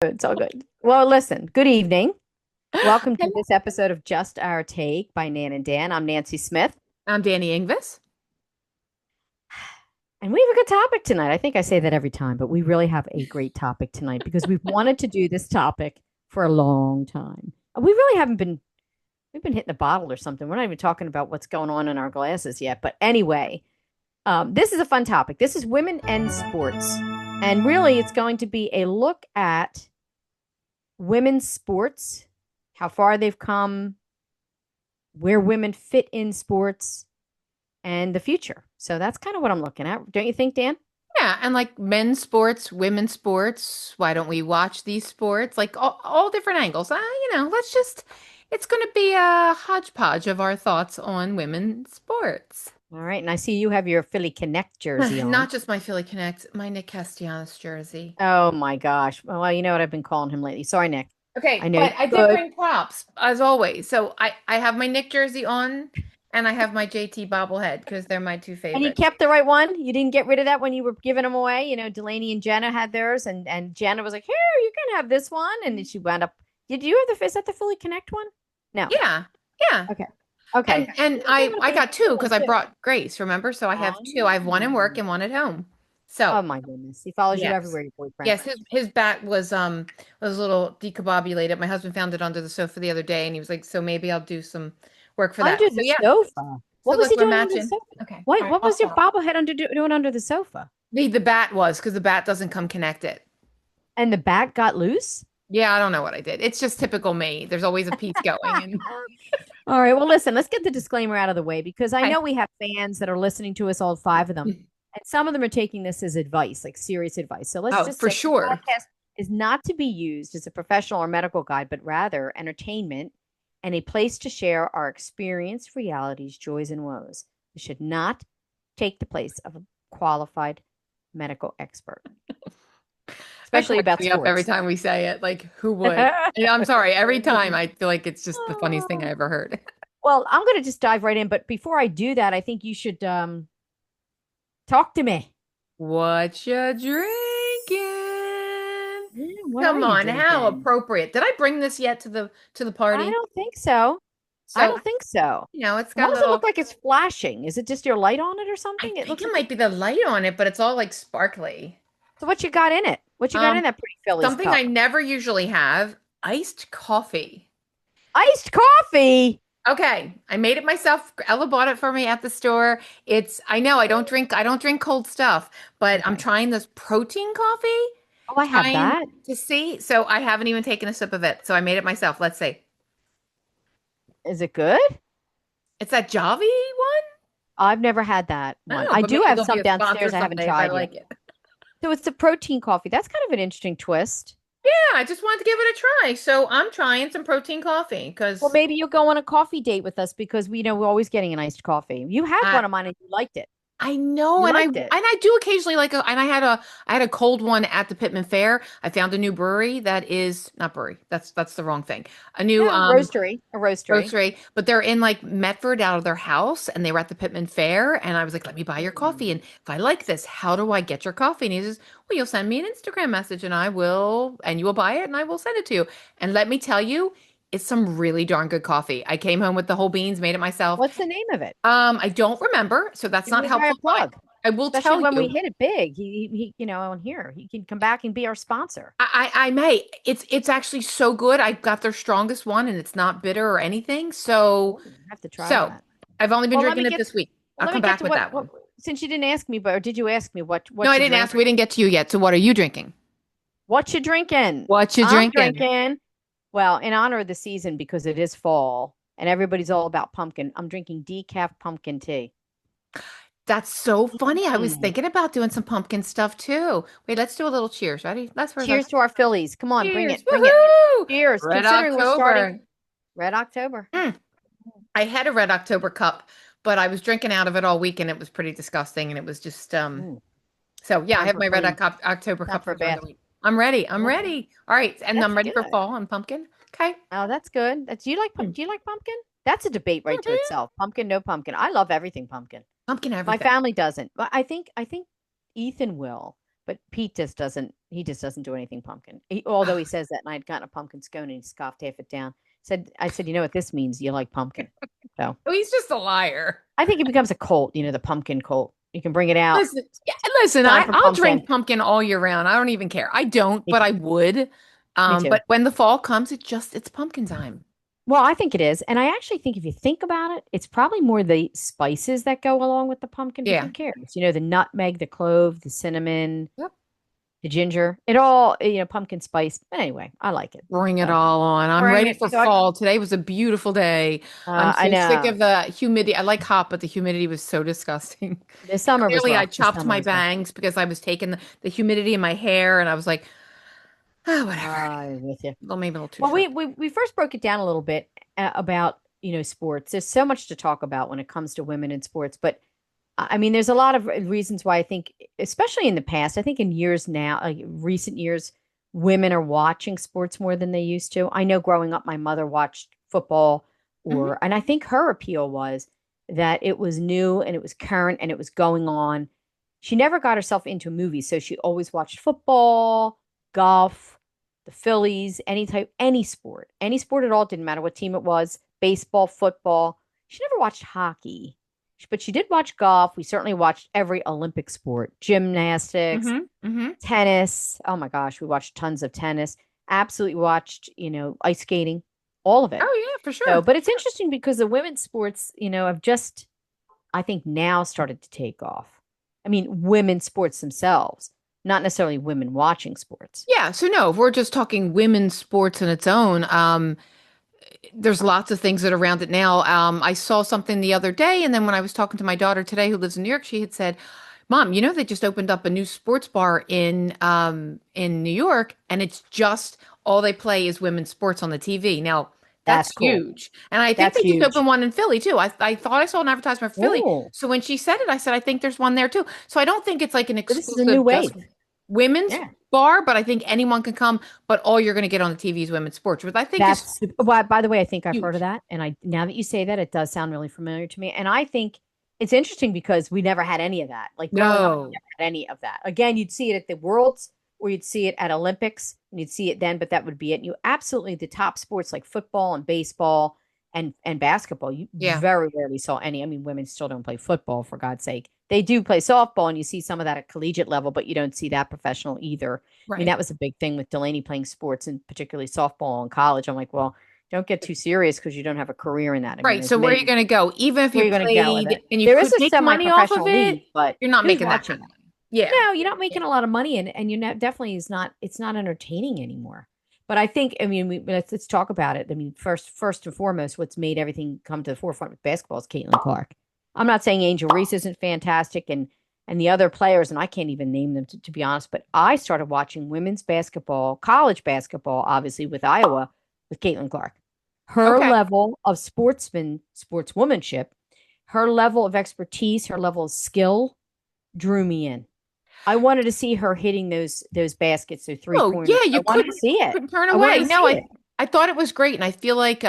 It's all good. Well, listen, good evening. Welcome to Hello. this episode of Just Our Take by Nan and Dan. I'm Nancy Smith, I'm Danny Ingvis. and we have a good topic tonight. I think I say that every time, but we really have a great topic tonight because we've wanted to do this topic for a long time. We really haven't been, we've been hitting a bottle or something. We're not even talking about what's going on in our glasses yet. But anyway, this is a fun topic. This is women and sports. And really, it's going to be a look at women's sports, how far they've come, where women fit in sports, and the future. So that's kind of what I'm looking at. Don't you think, Dan? Yeah, and like men's sports, women's sports. Why don't we watch these sports? Like all different angles. It's going to be a hodgepodge of our thoughts on women's sports. All right. And I see you have your Philly Connect jersey on. Not just my Philly Connect, my Nick Castellanos jersey. Oh my gosh. Well, you know what I've been calling him lately. Sorry, Nick. I Okay, know but you're I did good. bring props as always. So I have my Nick jersey on and I have my JT bobblehead because they're my two And you favorites. kept the right one. You didn't get rid of that when you were giving them away. You know, Delaney and Jenna had theirs, and Jenna was like, "Here, you can have this one." And then she wound up. Did you have the? Is that the Philly Connect one? No. Yeah. Yeah. Okay. Okay. And You gave I it I away got two because before, I too. brought Grace, remember? So I have two. I have one in work Oh. and one at home. So Oh my goodness. He follows you yes. everywhere, your boyfriend. Yes, his bat was a little decombobulated. My husband found it under the sofa the other day and he was like, so maybe I'll do some work for that. Under So the yeah. sofa. So What was look, he we're doing under the matching. sofa? Okay. All Wait, right, what I'll was your stop. bobblehead doing under the sofa? The bat was because the bat doesn't come connected. And the bat got loose? Yeah, I don't know what I did. It's just typical me. There's always a piece going and All right. Well, listen, let's get the disclaimer out of the way because I okay. know we have fans that are listening to us, all five of them. And some of them are taking this as advice, like serious advice. So let's Oh, just for say this sure. podcast is not to be used as a professional or medical guide, but rather entertainment and a place to share our experience, realities, joys, and woes. We should not take the place of a qualified medical expert, That especially cracks about me up every sports. time we say it. Like, who would? And I'm sorry, every time I feel like it's just the funniest thing I ever heard. Well, I'm going to just dive right in. But before I do that, I think you should talk to me. What you drinking? What are Come you on, how drinking? appropriate. Did I bring this yet to the I party? don't think so. I So, don't think so. it's Why got a does it look little, like it's flashing? Is it just your light on it or I something? It think looks it like might be the light on it, but it's all like sparkly. so. What you got in it? What you got in Um, that pretty Phillies Something I cup? never usually have, iced coffee. Iced coffee. Okay, I made it myself. Ella bought it for me at the store. I know I don't drink cold stuff, but I'm Okay. trying this protein coffee, Oh, I have trying that. to see. So I haven't even taken a sip of it. So I made it myself. Let's see. Is it good? It's that Javi one? I've never had that I don't one. know, I but do maybe have there'll be some a sponsor downstairs I haven't someday if I tried yet. like it. So it's the protein coffee. That's kind of an interesting twist. Yeah, I just wanted to give it a try. So I'm trying some protein coffee Well, because maybe you'll go on a coffee date with us because we know we're always getting an iced coffee. You had I one of mine and you liked it. I know, You and I liked and it. I do occasionally I had a cold one at the Pittman Fair. I found a new brewery that is not brewery. That's the wrong thing. A new No, roastery, a roastery. roastery, but they're in like Medford out of their house, and they were at the Pittman Fair, and I was like, "Let me buy your coffee, and Mm. if I like this, how do I get your coffee?" And he says, "Well, you'll send me an Instagram message, and you will buy it, and I will send it to you." And let me tell you, it's some really darn good coffee. I came home with the whole beans, made it myself. What's the name of it? I don't remember, so that's Give not the guy a helpful. plug, I will especially tell when we you. hit it big. On here, he can come back and be our sponsor. I may. It's actually so good. I got their strongest one, and it's not bitter or anything. Oh, So I have to try so that. I've only been Well, let me drinking it get. this week. Well, I'll let me come get back to with that what. one. Since you didn't ask me, but or did you ask me No, what I you didn't drink? ask. We didn't get to you yet. So what are you drinking? What you drinking? What you I'm drinking? drinking. Well, in honor of the season because it is fall and everybody's all about pumpkin. I'm drinking decaf pumpkin tea. That's so funny. I was Mm. thinking about doing some pumpkin stuff too. Wait, let's do a little cheers. Ready? Let's first. Cheers Let's to our Phillies. Come on, bring cheers. it, bring it. Woohoo! Cheers. Red Considering we're starting October. Red October. Mm. I had a Red October cup, but I was drinking out of it all week, and it was pretty disgusting. And it was just Mm, So yeah, I time have for a my clean, October time cup for for a during the bath. week. I'm ready. I'm Well, ready. All right, and that's I'm ready for good. fall and pumpkin. Okay. Oh, that's good. That's Mm. do you like pumpkin? That's a debate right to Mhm. itself. Pumpkin, no pumpkin. I love everything pumpkin. Pumpkin My everything. family doesn't. But I think Ethan will But Pete just doesn't. He just doesn't do anything pumpkin. Although he says that, and I'd gotten a pumpkin scone and he scoffed half it down. I said, you know what this means? You like pumpkin. So Oh, he's just a liar. I think it becomes a cult. The pumpkin cult. You can bring it out. Listen, yeah, listen, Time for I'll pumpkin. drink pumpkin all year round. I don't even care. I don't, Me but I too. would. Me too. But when the fall comes, it's pumpkin time. Well, I think it is. And I actually think if you think about it, it's probably more the spices that go along with the pumpkin, but who Yeah. cares? The nutmeg, the clove, the cinnamon, Yep. the ginger. It all, pumpkin spice. But anyway, I like it. Bring it So all on. I'm bring ready it. for fall. Today was a beautiful day. I'm I so sick know. of the humidity. I like hot, but the humidity was so disgusting. The summer was Clearly, I rough. The chopped summer my was rough. bangs because I was taking the humidity in my hair, and I was like, oh, whatever. I'm with you. Well, maybe a little too Well, short. we first broke it down a little bit about, sports. There's so much to talk about when it comes to women in sports, but I mean, there's a lot of reasons why I think, especially in the past, I think in years now, like recent years, women are watching sports more than they used to. I know growing up, my mother watched football, Mhm. and I think her appeal was that it was new and it was current and it was going on. She never got herself into movies, so she always watched football, golf, the Phillies, any sport at all, didn't matter what team it was, baseball, football. She never watched hockey, but she did watch golf. We certainly watched every Olympic sport, gymnastics, Mhm. Mhm. tennis. Oh my gosh, we watched tons of tennis. Absolutely watched, ice skating, all of it. Oh yeah, for So, sure. but it's interesting because the women's sports, have just, I think, now started to take off. I mean, women's sports themselves, not necessarily women watching sports. Yeah, so no, if we're just talking women's sports in its own, there's lots of things that are around it now. I saw something the other day, and then when I was talking to my daughter today, who lives in New York, she had said, "Mom, they just opened up a new sports bar in New York, and it's just all they play is women's sports on the TV." Now, that's That's cool. huge, and I think That's they just huge. opened one in Philly too. I thought I saw an advertisement for Philly, Oh, so when she said it, I said, "I think there's one there too." So I don't think it's like an but this is a new exclusive just wave. women's Yeah. bar, but I think anyone can come. But all you're going to get on the TV is women's sports, which I think is Well, by the way, I think I've heard of huge. that. And now that you say that, it does sound really familiar to me. And I think it's interesting because we never had any of that. Like growing up, we No. never had any of that. Again, you'd see it at the Worlds or you'd see it at Olympics and you'd see it then, but that would be it. And you absolutely, the top sports like football and baseball and basketball, you Yeah. very rarely saw any. I mean, women still don't play football, for God's sake. They do play softball and you see some of that at collegiate level, but you don't see that professional either. I mean, Right. that was a big thing with Delaney playing sports and particularly softball in college. I'm like, well, don't get too serious because you don't have a career in that. I mean, Right. there's So where are you many. going to go? Even if Where you are you going to go with played it? and you There is could a make money off of semi-professional it, league, but you're not who's making that kind watching of it? money. Yeah. No, you're not Yeah. making a lot of money, and definitely is not. It's not entertaining anymore. But I think, I mean, let's talk about it. I mean, first and foremost, what's made everything come to the forefront with basketball is Caitlin Clark. I'm not saying Angel Reese isn't fantastic, and the other players, and I can't even name them to be honest. But I started watching women's basketball, college basketball, obviously with Iowa, with Caitlin Clark. Her Okay. level of sportswomanship, her level of expertise, her level of skill drew me in. I wanted to see her hitting those baskets, those three Oh, pointers. yeah, I you wanted to see it. couldn't turn I wanted away. to see No, it. I thought it was great, and I feel like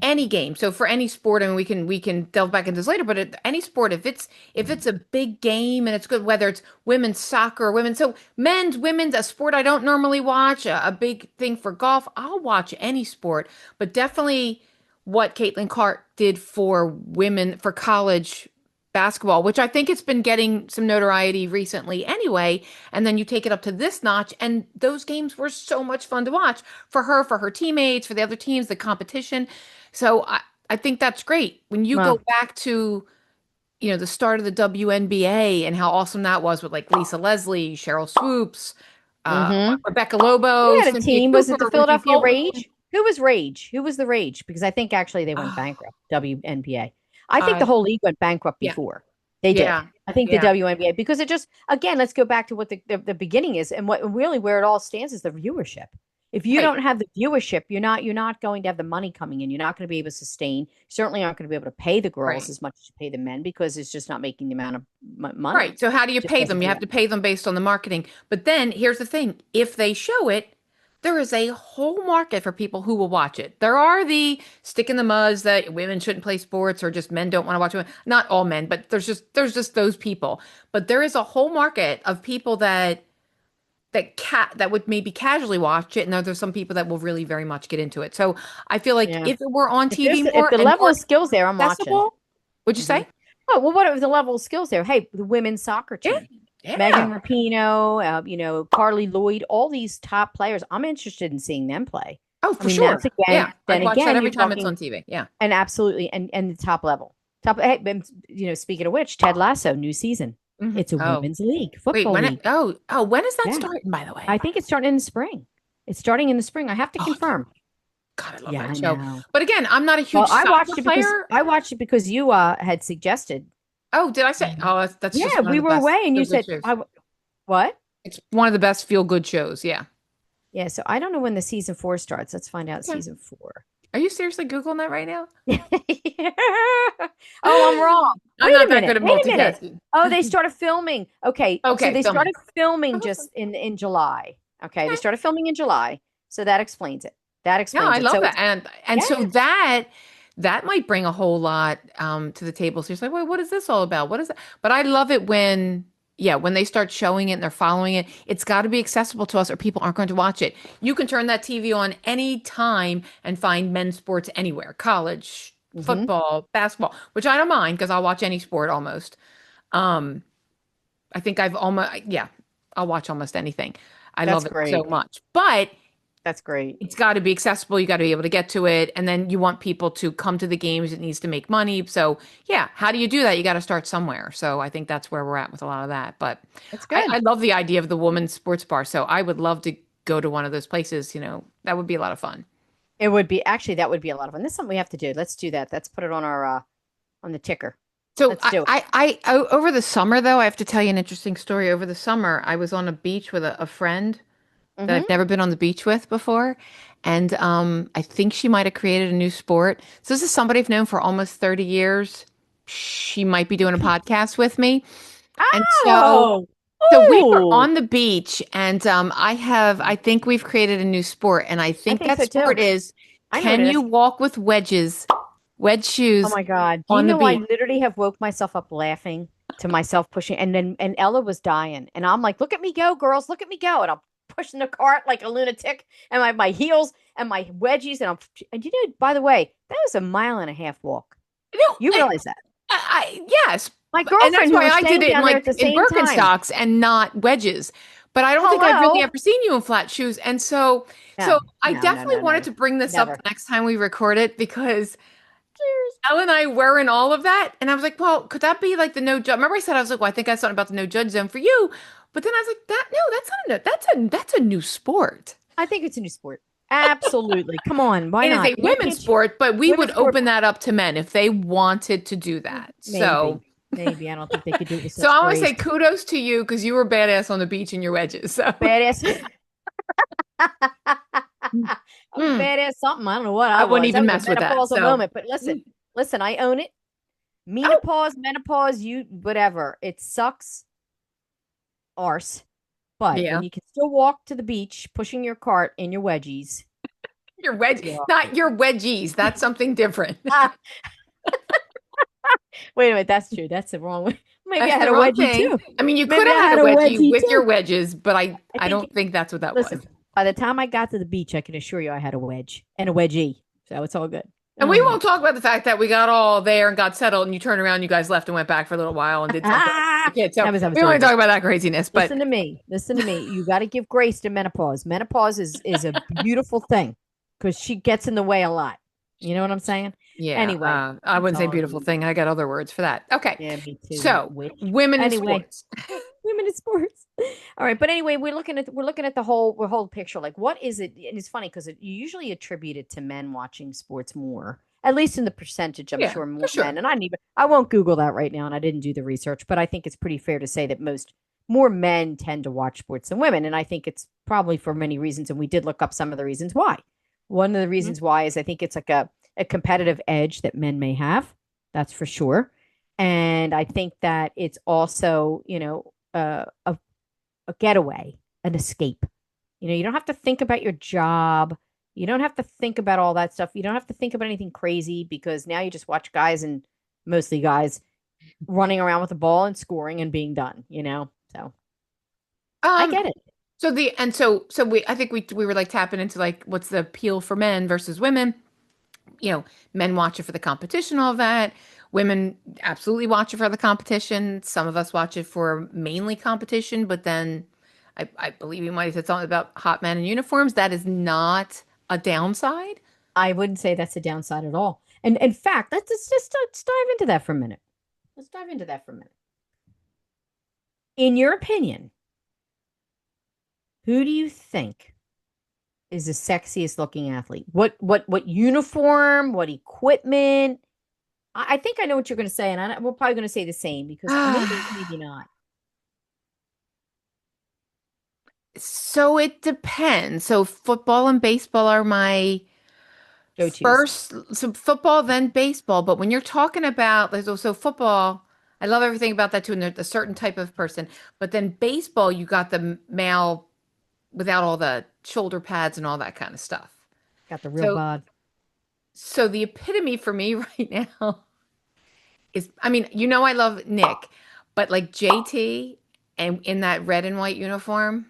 any game. So for any sport, and we can delve back into this later, but any sport, if it's a big game and it's good, whether it's women's soccer or women's, so women's, a sport I don't normally watch, a big thing for golf, I'll watch any sport, but definitely what Caitlin Clark did for women for college basketball, which I think it's been getting some notoriety recently anyway. And then you take it up to this notch, and those games were so much fun to watch for her teammates, for the other teams, the competition. So I think that's great. When you go Well, back to, the start of the WNBA and how awesome that was with like Lisa Leslie, Cheryl Swoops, uh, mm-hmm. Rebecca Lobo, We had a Cynthia team. Was Cooper, it the Ruthie Philadelphia Goldwyn. Rage? Who was Rage? Who was the Rage? Because I think actually they went Oh, bankrupt. WNBA. I think the I whole league went bankrupt yeah, before they did. yeah, I think the yeah. WNBA because it just again, let's go back to what the beginning is and what really where it all stands is the viewership. If you Right. don't have the viewership, you're not going to have the money coming in. You're not going to be able to sustain. You certainly aren't going to be able to pay the girls Right. as much as you pay the men because it's just not making the amount of money. Right. So how do you It just pay doesn't them? You do have it. to pay them based on the marketing. But then here's the thing. If they show it, There is a whole market for people who will watch it. There are the stick in the muds that women shouldn't play sports or just men don't want to watch women. Not all men, but there's just those people. But there is a whole market of people that would maybe casually watch it, and there's some people that will really very much get into it. So I feel like Yeah. if it were on TV If more the and level more of skills there, I'm watching. accessible, would you Hmm. say? Oh, well, what if the level of skills there? Hey, the women's soccer Yeah, team, Megan yeah. Rapinoe, Carly Lloyd, all these top players. I'm interested in seeing them play. Oh, I for mean, that's sure. again, Yeah, then I'd watch that again, every you're time it's on talking TV. Yeah. and absolutely, and the top level. Hey, speaking of which, Ted Lasso, new season. It's a Oh, women's league, wait, football league. when is that Yeah. starting, by the way? I think it's starting in the spring. It's starting in the spring. I have to Oh, confirm. God, I love Yeah, that I show. know. But again, I'm not a Well, huge soccer player. I watched it because you had suggested. Oh, did I say? Mhm. Oh, that's just Yeah, one of we the were best away, and you feel-good said, shows. What? It's one of the best feel-good shows. Yeah. Yeah, so I don't know when the season 4 starts. Let's find out Okay. season 4. Are you seriously Googling that right now? Oh, I'm wrong. I'm not that good at Wait a minute. multitasking. Oh, they started filming. Okay, so Okay, they filming. started filming Oh, just in July. Okay, they okay. started filming in July, so that explains it. That No, explains I it. love So that. it's And yeah. so that might bring a whole lot to the table. So you're like, wait, what is this all about? What is that? But I love it when, yeah, when they start showing it and they're following it, it's got to be accessible to us or people aren't going to watch it. You can turn that TV on any time and find men's sports anywhere, college, Hmm. football, basketball, which I don't mind because I'll watch any sport almost. Um, I think I've almost, yeah, I'll watch almost anything. I That's love it so great. much. But That's great. it's got to be accessible. You got to be able to get to it. And then you want people to come to the games. It needs to make money. So, yeah, how do you do that? You got to start somewhere. So, I think that's where we're at with a lot of that. But That's I good. love the idea of the woman's sports bar. So, I would love to go to one of those places. That would be a lot of fun. It would be actually that would be a lot of fun. This is something we have to do. Let's do that. Let's put it on our on the ticker. So, Let's do it. over the summer, though, I have to tell you an interesting story. Over the summer, I was on a beach with a friend that Hmm. I've never been on the beach with before. And I think she might have created a new sport. So this is somebody I've known for almost 30 years. She might be doing a podcast with me. And Oh, so we were ooh, on the beach and I think we've created a new sport. And I I think think that so sport too. is, I know what can it you is. walk with wedge Oh shoes my God. Do you on the know I beach? literally have woke myself up laughing to myself pushing and Ella was dying. And I'm like, look at me go, girls, look at me go. And I'm pushing the cart like a lunatic and my heels and my wedgies and by the way, that was a mile and a half walk. No, You realize that. yes, My and that's girlfriend who why was I did staying it in down there at like the in same time. Birkenstocks and not wedges. But I don't think I've really Hello. ever seen you in flat shoes. And so No, I no, no, definitely no, wanted no. to bring this up Never. the next time we record it because Cheers. Elle and I were in all of that. And I was like, well, could that be like the no judge? Remember I said I was like, well, I think I saw something about the no judge zone for you. But then I was like, no, that's not a no, that's a new sport. I think it's a new sport. Absolutely. Come on. Why It is not? a Why women's can't you? sport, but we would Women's sport. open that up to men if they wanted to do that. So Maybe. Maybe. I don't think they could do it with So such I want to grace. say kudos to you because you were badass on the beach in your wedges. So Badass. I was Mm, badass something. I don't know what I I wouldn't was. That even was a mess with that. menopausal So moment. But mm. listen, I own it. Oh, Menopause, you whatever. It sucks arse. But yeah, when you can still walk to the beach pushing your cart in your wedgies, your wedge, yeah. not your wedgies. That's something different. Ah, wait a minute, that's true. That's the wrong way. Maybe That's I had the a wrong wedgie thing. too. I mean, you could Maybe I have had had a a wedgie wedgie with your too. wedges, but I I I think don't think that's what that was. listen, by the time I got to the beach, I can assure you I had a wedge and a wedgie. So it's all good. And All we good. won't talk about the fact that we got all there and got settled, and you turned around, you guys left and went back for a little while and did something else with your kids. So That was we won't horrible. talk about that craziness. But Listen to me. Listen to me. You got to give grace to menopause. Menopause is a beautiful thing because she gets in the way a lot. You know what I'm saying? yeah, Anyway, I it's wouldn't say all beautiful good. thing. I got other words for that. Okay, Yeah, me too. You so witch. women in Anyway, sports. women in sports. All right, but anyway, we're looking at the whole picture. Like, what is it? And it's funny because you usually attribute it to men watching sports more, at least in the percentage. I'm Yeah, sure for more sure. men. And I won't Google that right now, and I didn't do the research, but I think it's pretty fair to say that more men tend to watch sports than women, and I think it's probably for many reasons. And we did look up some of the reasons why. One of the Mhm. reasons why is I think it's like a competitive edge that men may have. That's for sure. And I think that it's also, a getaway, an escape. You don't have to think about your job. You don't have to think about all that stuff. You don't have to think about anything crazy because now you just watch guys and mostly guys running around with the ball and scoring and being done. So I Um, get it. so we I think we were like tapping into like what's the appeal for men versus women. Men watch it for the competition, all that. Women absolutely watch it for the competition. Some of us watch it for mainly competition, but then I believe you might have said something about hot men in uniforms. That is not a downside. I wouldn't say that's a downside at all. And in fact, let's dive into that for a minute. Let's dive into that for a minute. In your opinion, who do you think is the sexiest looking athlete? What uniform? What equipment? I think I know what you're going to say, and we're probably going to say the same because maybe maybe not. So it depends. So football and baseball are my Go tos. so football, then baseball. But when you're talking about like so football, I love everything about that too, and there's a certain type of person. But then baseball, you got the male without all the shoulder pads and all that kind of stuff. Got the real So bod. so the epitome for me right now is, I mean, I love Nick, but like JT and in that red and white uniform.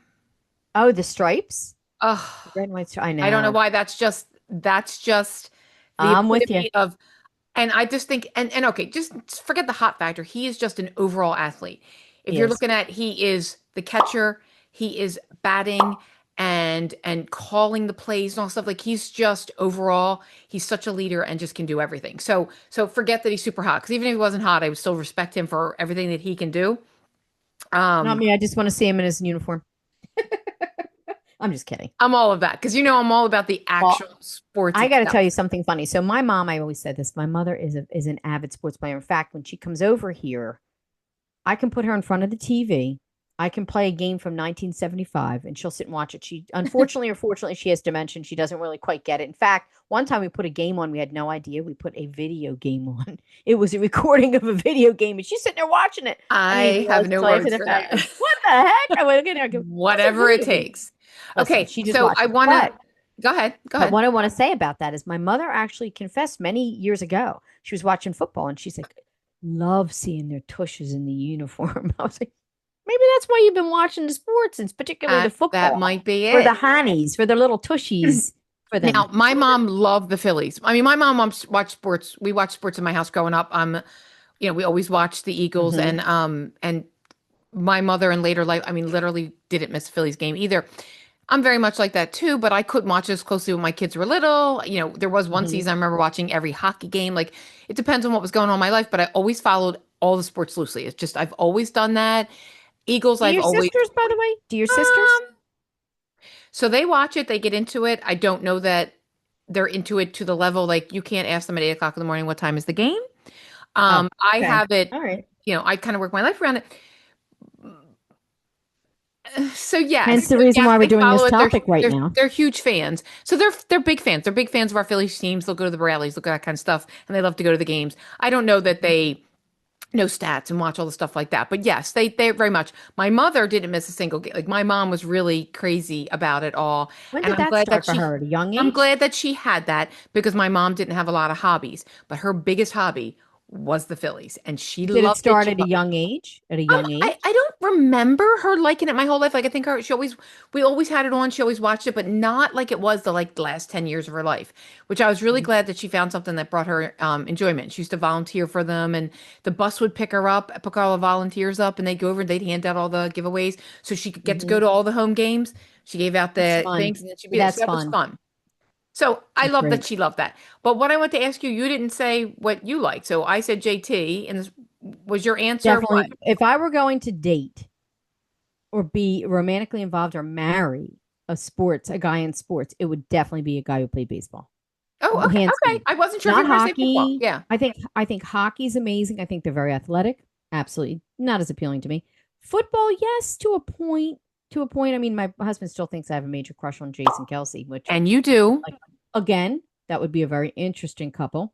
Oh, the stripes. Oh, Red and white. I I don't know know. why that's just the I'm with you. epitome of. And I just think, and okay, just forget the hot factor. He is just an overall athlete. If He you're is. looking at, he is the catcher, he is batting and calling the plays and all stuff. Like he's just overall, he's such a leader and just can do everything. So forget that he's super hot because even if he wasn't hot, I would still respect him for everything that he can do. Not Um, me. I just want to see him in his uniform. I'm just kidding. I'm all of that because I'm all about the Well, actual sports I got to tell you itself. something funny. So my mom, I always said this. My mother is an avid sports player. In fact, when she comes over here, I can put her in front of the TV. I can play a game from 1975 and she'll sit and watch it. She, unfortunately or fortunately, she has dementia. She doesn't really quite get it. In fact, one time we put a game on, we had no idea. We put a video game on. It was a recording of a video game and she's sitting there watching it. I didn't even I have realize no until after words the for fact. that. What the heck? I went, okay, I go, what's a Whatever it video game? takes. Listen, Okay, she just so I watches. want to go ahead. Go But ahead. what I want to say about that is my mother actually confessed many years ago. She was watching football and she's like, love seeing their tushes in the uniform. I was like, maybe that's why you've been watching the sports, and particularly the That football, might be for the it. Hannies, for their little tushies for them. Now, my mom loved the Phillies. I mean, my mom watched sports. We watched sports in my house growing up. We always watched the Eagles Hmm. and my mother in later life, I mean, literally didn't miss a Phillies game either. I'm very much like that too, but I couldn't watch as closely when my kids were little. There was one Hmm. season I remember watching every hockey game. Like it depends on what was going on in my life, but I always followed all the sports loosely. It's just I've always done that. Eagles, Do I've your always sisters, by the way? Do your sisters? um so they watch it, they get into it. I don't know that they're into it to the level like you can't ask them at 8 o'clock in the morning what time is the game. Oh, I okay. have it, All right. I kind of work my life around it. So yes, Hence the so reason yes, why we're they doing this follow it. They're topic right they're now. they're huge fans. So they're big fans. They're big fans of our Phillies teams. They'll go to the rallies, look at that kind of stuff, and they love to go to the games. I don't know that they know stats and watch all the stuff like that, but yes, they very much. My mother didn't miss a single game. Like my mom was really crazy about it all, When and did that start for her? At a young I'm age? glad that she had that because my mom didn't have a lot of hobbies, but her biggest hobby was the Phillies, and she Did it loved it. start She at a loved it. young age? At a young I age? don't remember her liking it my whole life. Like I think we always had it on. She always watched it, but not like it was the last 10 years of her life, which I was really Mhm. glad that she found something that brought her enjoyment. She used to volunteer for them and the bus would pick her up, pick all the volunteers up and they'd go over and they'd hand out all the giveaways so she could get to go Mhm. to all the home games. She gave out That's the fun. things and then she'd be there. So That's that was fun. fun. So I That's love that great. she loved that. But what I want to ask you, you didn't say what you like. So I said JT, and this was your answer what? Definitely. If I were going to date or be romantically involved or marry a guy in sports, it would definitely be a guy who played baseball. Oh, okay, Hands okay. down. I wasn't sure if you Not were going to say football. hockey. Yeah. I think hockey's amazing. I think they're very athletic. Absolutely not as appealing to me. Football, yes, to a point. To a point. I mean, my husband still thinks I have a major crush on Jason Kelsey, which And you do. like again, that would be a very interesting couple.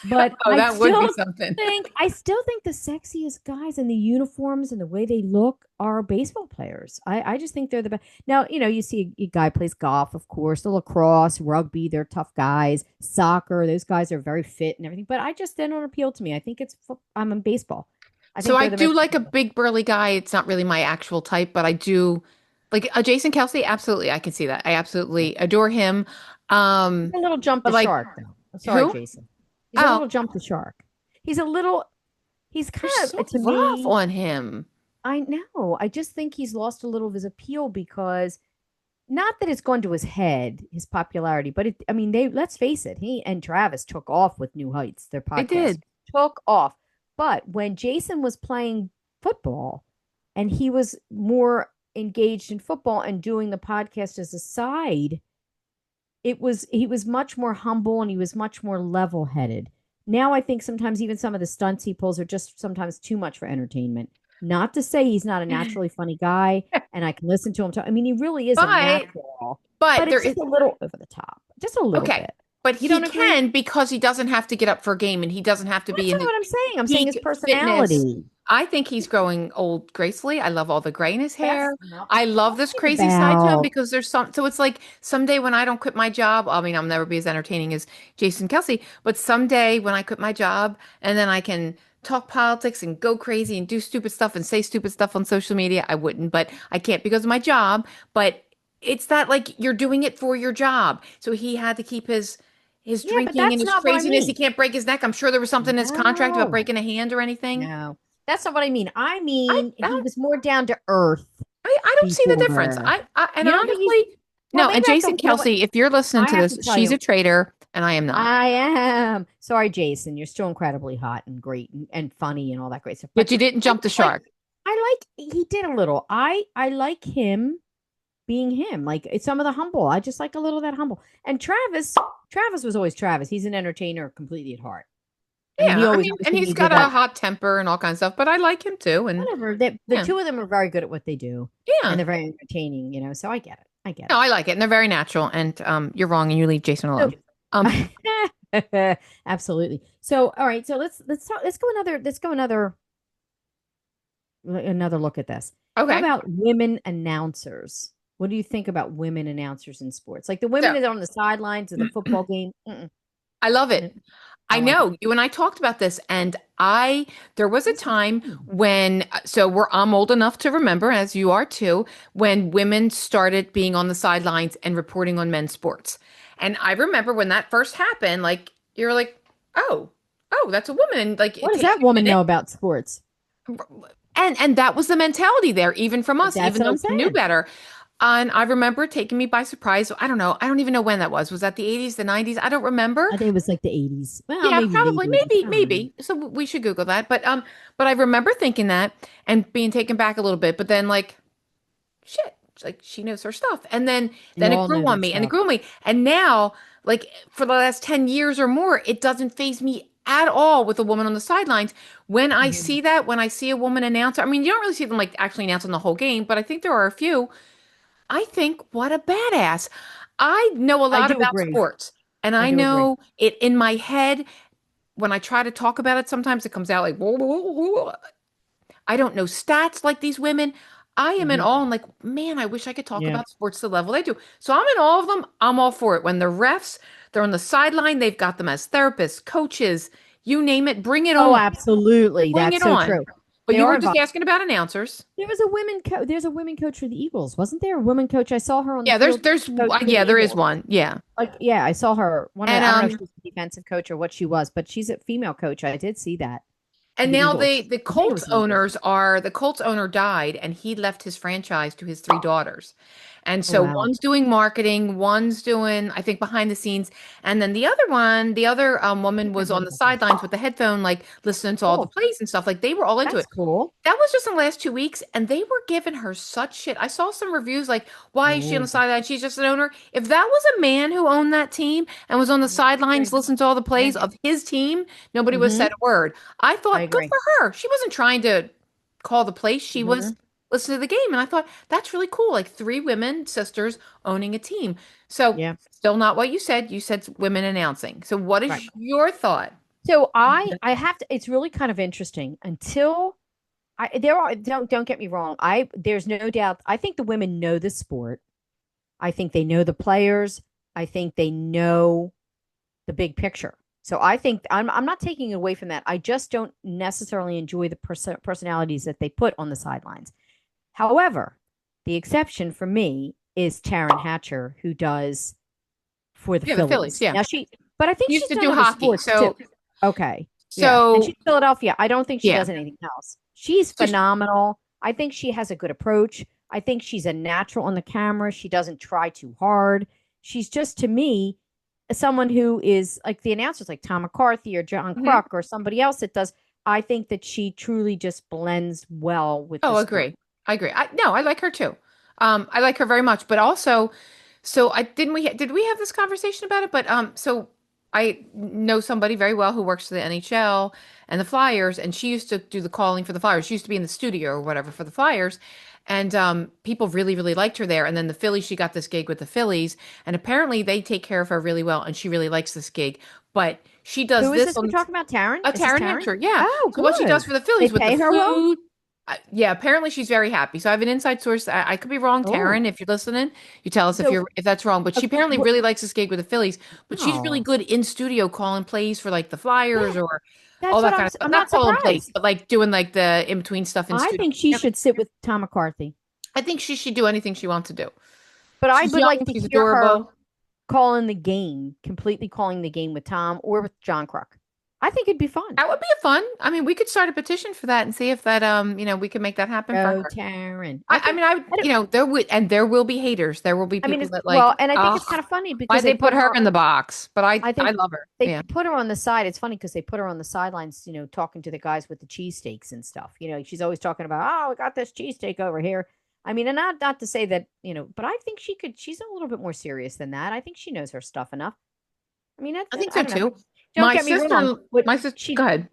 But Oh, that would be something. I still think the sexiest guys in the uniforms and the way they look are baseball players. I just think they're the best. Now, you see a guy plays golf, of course, the lacrosse, rugby, they're tough guys. Soccer, those guys are very fit and everything. But they don't appeal to me. I think I'm in baseball. I So think I they're the do most. like a big burly guy. It's not really my actual type, but I do like a Jason Kelsey. Absolutely, I can see that. I Yeah. absolutely adore him. He's Um, a little jump the but like shark, though. I'm sorry, who? Jason. He's a Oh, little jump the shark. He's a little. He's you're kind so of to rough me. on him. I know. I just think he's lost a little of his appeal because not that it's gone to his head, his popularity, but I mean, let's face it, he and Travis took off with New Heights, their They podcast did. took off. But when Jason was playing football and he was more engaged in football and doing the podcast as a side, he was much more humble and he was much more level-headed. Now I think sometimes even some of the stunts he pulls are just sometimes too much for entertainment. Not to say he's not a naturally funny guy and I can listen to him talk. I mean, he really is a But natural, but but there it's is just a little over the top. Just a little okay. bit. But You he don't agree? can because he doesn't have to get up for a game and he doesn't have to be That's in not the what I'm saying. I'm saying his peak fitness. personality. I think he's growing old gracefully. I love all the gray in his That's hair. not I what I'm love this talking crazy side to him about. because there's so it's like someday when I don't quit my job, I mean, I'll never be as entertaining as Jason Kelsey, but someday when I quit my job and then I can talk politics and go crazy and do stupid stuff and say stupid stuff on social media, I wouldn't, but I can't because of my job. But it's that like you're doing it for your job. So he had to keep his Yeah, but drinking and that's his not what I craziness. He mean. can't break his neck. I'm sure there was something in his contract about No. breaking a hand or anything. No, that's not what I mean. I I, mean, I he don't was more down to earth I don't see the difference. before. I and You don't think he's, honestly, well, no. maybe And I don't, Jason you know what? Kelsey, if you're listening I to have this, to tell she's a you, traitor and I am not. I am sorry, Jason. You're still incredibly hot and great and funny and all that great stuff. But But you didn't I jump the just like, shark. he did a little. I like him being him. Like it's some of the humble. I just like a little of that humble. And Travis was always Travis. He's an entertainer completely at heart. I mean, he Yeah, I always mean, and obviously he's needed got a that. hot temper and all kinds of stuff, but I like him too. And Whatever. The yeah, two of them are very good at what they do, and yeah. they're very entertaining. So I get it. I get No, it. I like it. And they're very natural. And you're wrong and you leave Jason So, alone. Um, absolutely. So, all right. So let's talk. Another look at this. How okay. about women announcers? What do you think about women announcers in sports? Like the women So that are on the sidelines of the football game. Mm-mm, I love mm, it. I don't like it. know you and I talked about this, and there was a This is time fun. when, I'm old enough to remember, as you are too, when women started being on the sidelines and reporting on men's sports. And I remember when that first happened, like you're like, oh, that's a woman, and like What it does takes that you a woman minute. know about sports? And that was the mentality there, even from us, That's even what I'm though we knew saying. better. And I remember it taking me by surprise. I don't know. I don't even know when that was. Was that the 80s, the 90s? I don't remember. I think it was like the 80s. Well, Yeah, maybe the probably, 80s. maybe, I don't know. maybe. So we should Google that. But I remember thinking that and being taken back a little bit. But then like, shit, like she knows her stuff. And They then it all grew know on their me, and it stuff. grew on me. And now, like for the last 10 years or more, it doesn't faze me at all with a woman on the sidelines. When I Mhm. see that, when I see a woman announcer, I mean, you don't really see them like actually announcing the whole game, but I think there are a few. I think what a badass. I know a I lot do about agree. sports, and I I do agree. know it in my head when I try to talk about it, sometimes it comes out like, whoa, whoa, whoa. I don't know stats like these women. I am in Hmm. awe and like, man, I wish I could talk Yeah. about sports to the level they do. So I'm in all of them. I'm all for it. When the refs, they're on the sideline, they've got them as therapists, coaches, you name it, bring it Oh, on. absolutely. Bring That's it so on. true. But They you are were just involved. asking about announcers. There's a women coach for the Eagles, wasn't there? A woman coach. I saw her on the Yeah, there's field there's coach for the yeah, there is Eagles. one. Yeah. Like, yeah, I saw her. And I don't know if she was a defensive coach or what she was, but she's a female coach. I did see that for And the now Eagles. the I think it Colts was the Eagles. owners are the Colts owner died and he left his franchise to his three daughters. And Oh, so wow. one's doing marketing, one's doing, I think, behind the scenes. And then the other one, the other I woman think I was on heard the about that. sidelines with the headphone, like listening to all the Cool. plays and stuff. Like they were all into That's it. cool. That was just in the last 2 weeks, and they were giving her such shit. I saw some reviews like, why is she on the Oh, sideline? She's just an owner. If that was a man who owned that team and was on the yeah, I sidelines agree. listening to all the Yeah. plays of his team, nobody would have Hmm. said a word. I I thought, good agree. for her. She wasn't trying to call the place. She was Hmm. listening to the game. And I thought, that's really cool. Like three women, sisters owning a team. So Yeah. still not what you said. You said women announcing. So what Right. is your thought? So I have to. It's really kind of interesting until I there are don't get me wrong. I there's no doubt. I think the women know the sport. I think they know the players. I think they know the big picture. So I think I'm not taking away from that. I just don't necessarily enjoy the personalities that they put on the sidelines. However, the exception for me is Taryn Hatcher, who does for the Yeah, the Phillies. Phillies. Yeah. Now but I think She used she's to done do other hockey. sports too. Okay. Yeah. And So she's Philadelphia. I don't think she yeah. does anything else. She's So phenomenal. I think she has a good approach. I think she's a natural on the camera. She doesn't try too hard. She's just, to me, someone who is like the announcers, like Tom McCarthy or John mhm. Kruk or somebody else that does. I think that she truly just blends well with the Oh, sport. agree. I agree. No, I like her too. I like her very much, but also, so I didn't we did we have this conversation about it? But so I know somebody very well who works for the NHL and the Flyers, and she used to do the calling for the Flyers. She used to be in the studio or whatever for the Flyers, and people really, really liked her there. And then the Phillies, she got this gig with the Phillies, and apparently they take care of her really well, and she really likes this gig. But she does Who is this this we're on talking about? Taryn? a Is this Taryn Taryn? Hatcher, yeah. Oh, So what she does good. for the They Phillies with the pay her well? food, yeah, apparently she's very happy. So I have an inside source. I could be wrong, Oh, Taryn. If you're listening, you tell us so if that's wrong. But she apparently what? really likes this gig with the Phillies. But she's really Oh, good in studio calling plays for like the yeah. Flyers or all That's what that kind of stuff. I'm Not not calling plays, surprised. but like doing like the in between stuff in I studio. think she Yeah, should sit with Tom McCarthy, I think she should do anything she wants to do. but I She's would young. like to She's hear her adorable. calling the game, completely calling the game with Tom or with John Kruk. I think it'd be fun. That would be fun. I mean, we could start a petition for that and see if that we can make that happen for Go, her. Taryn. I mean, I don't, there will be haters. There will be I mean, people that well, like, and I think oh, it's kind of funny why because they they put put her her. in the box? But I I think love her. they Yeah. put her on the side. It's funny because they put her on the sidelines, talking to the guys with the cheesesteaks and stuff. She's always talking about, oh, we got this cheesesteak over here. I mean, and not to say that, but I think she's a little bit more serious than that. I think she knows her stuff enough. I mean, I think I so don't know. too. Don't get me wrong. What My sister, she go ahead.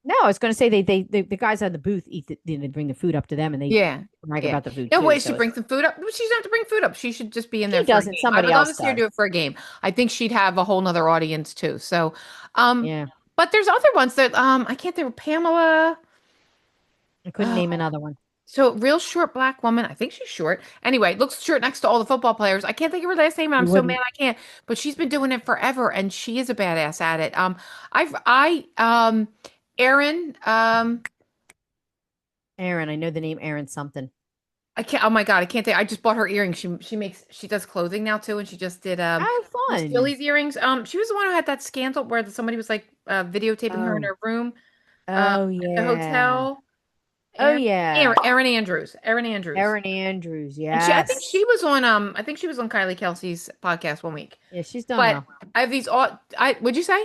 No, I was going to say the guys on the booth eat they bring the food up to them and they Yeah. brag Yeah. about the food No too. way she So brings some food up. She doesn't have to bring food up. She should just be in there she for a doesn't. game. I Somebody would love else to see her do does. it for a game. I think she'd have a whole nother audience too. So, um, Yeah, but there's other ones that I can't think of Pamela. I couldn't Oh, name another one. so real short black woman. I think she's short. Anyway, looks short next to all the football players. I can't think of her last name, and I'm You so mad wouldn't, I can't. But she's been doing it forever, and she is a badass at it. I Erin, Aaron. I know the name Aaron something. I can't. Oh my God, I can't think. I just bought her earrings. She does clothing now too, and she just did Oh, these fun. Phillies earrings. She was the one who had that scandal where somebody was like videotaping her in Oh, her room oh at the yeah. hotel. Oh Erin, yeah. Erin Andrews. Erin Andrews. Aaron Andrews. And I think Yes. she was on I think she was on Kylie Kelsey's podcast one week. Yeah, she's done But well. I have these all I would you say?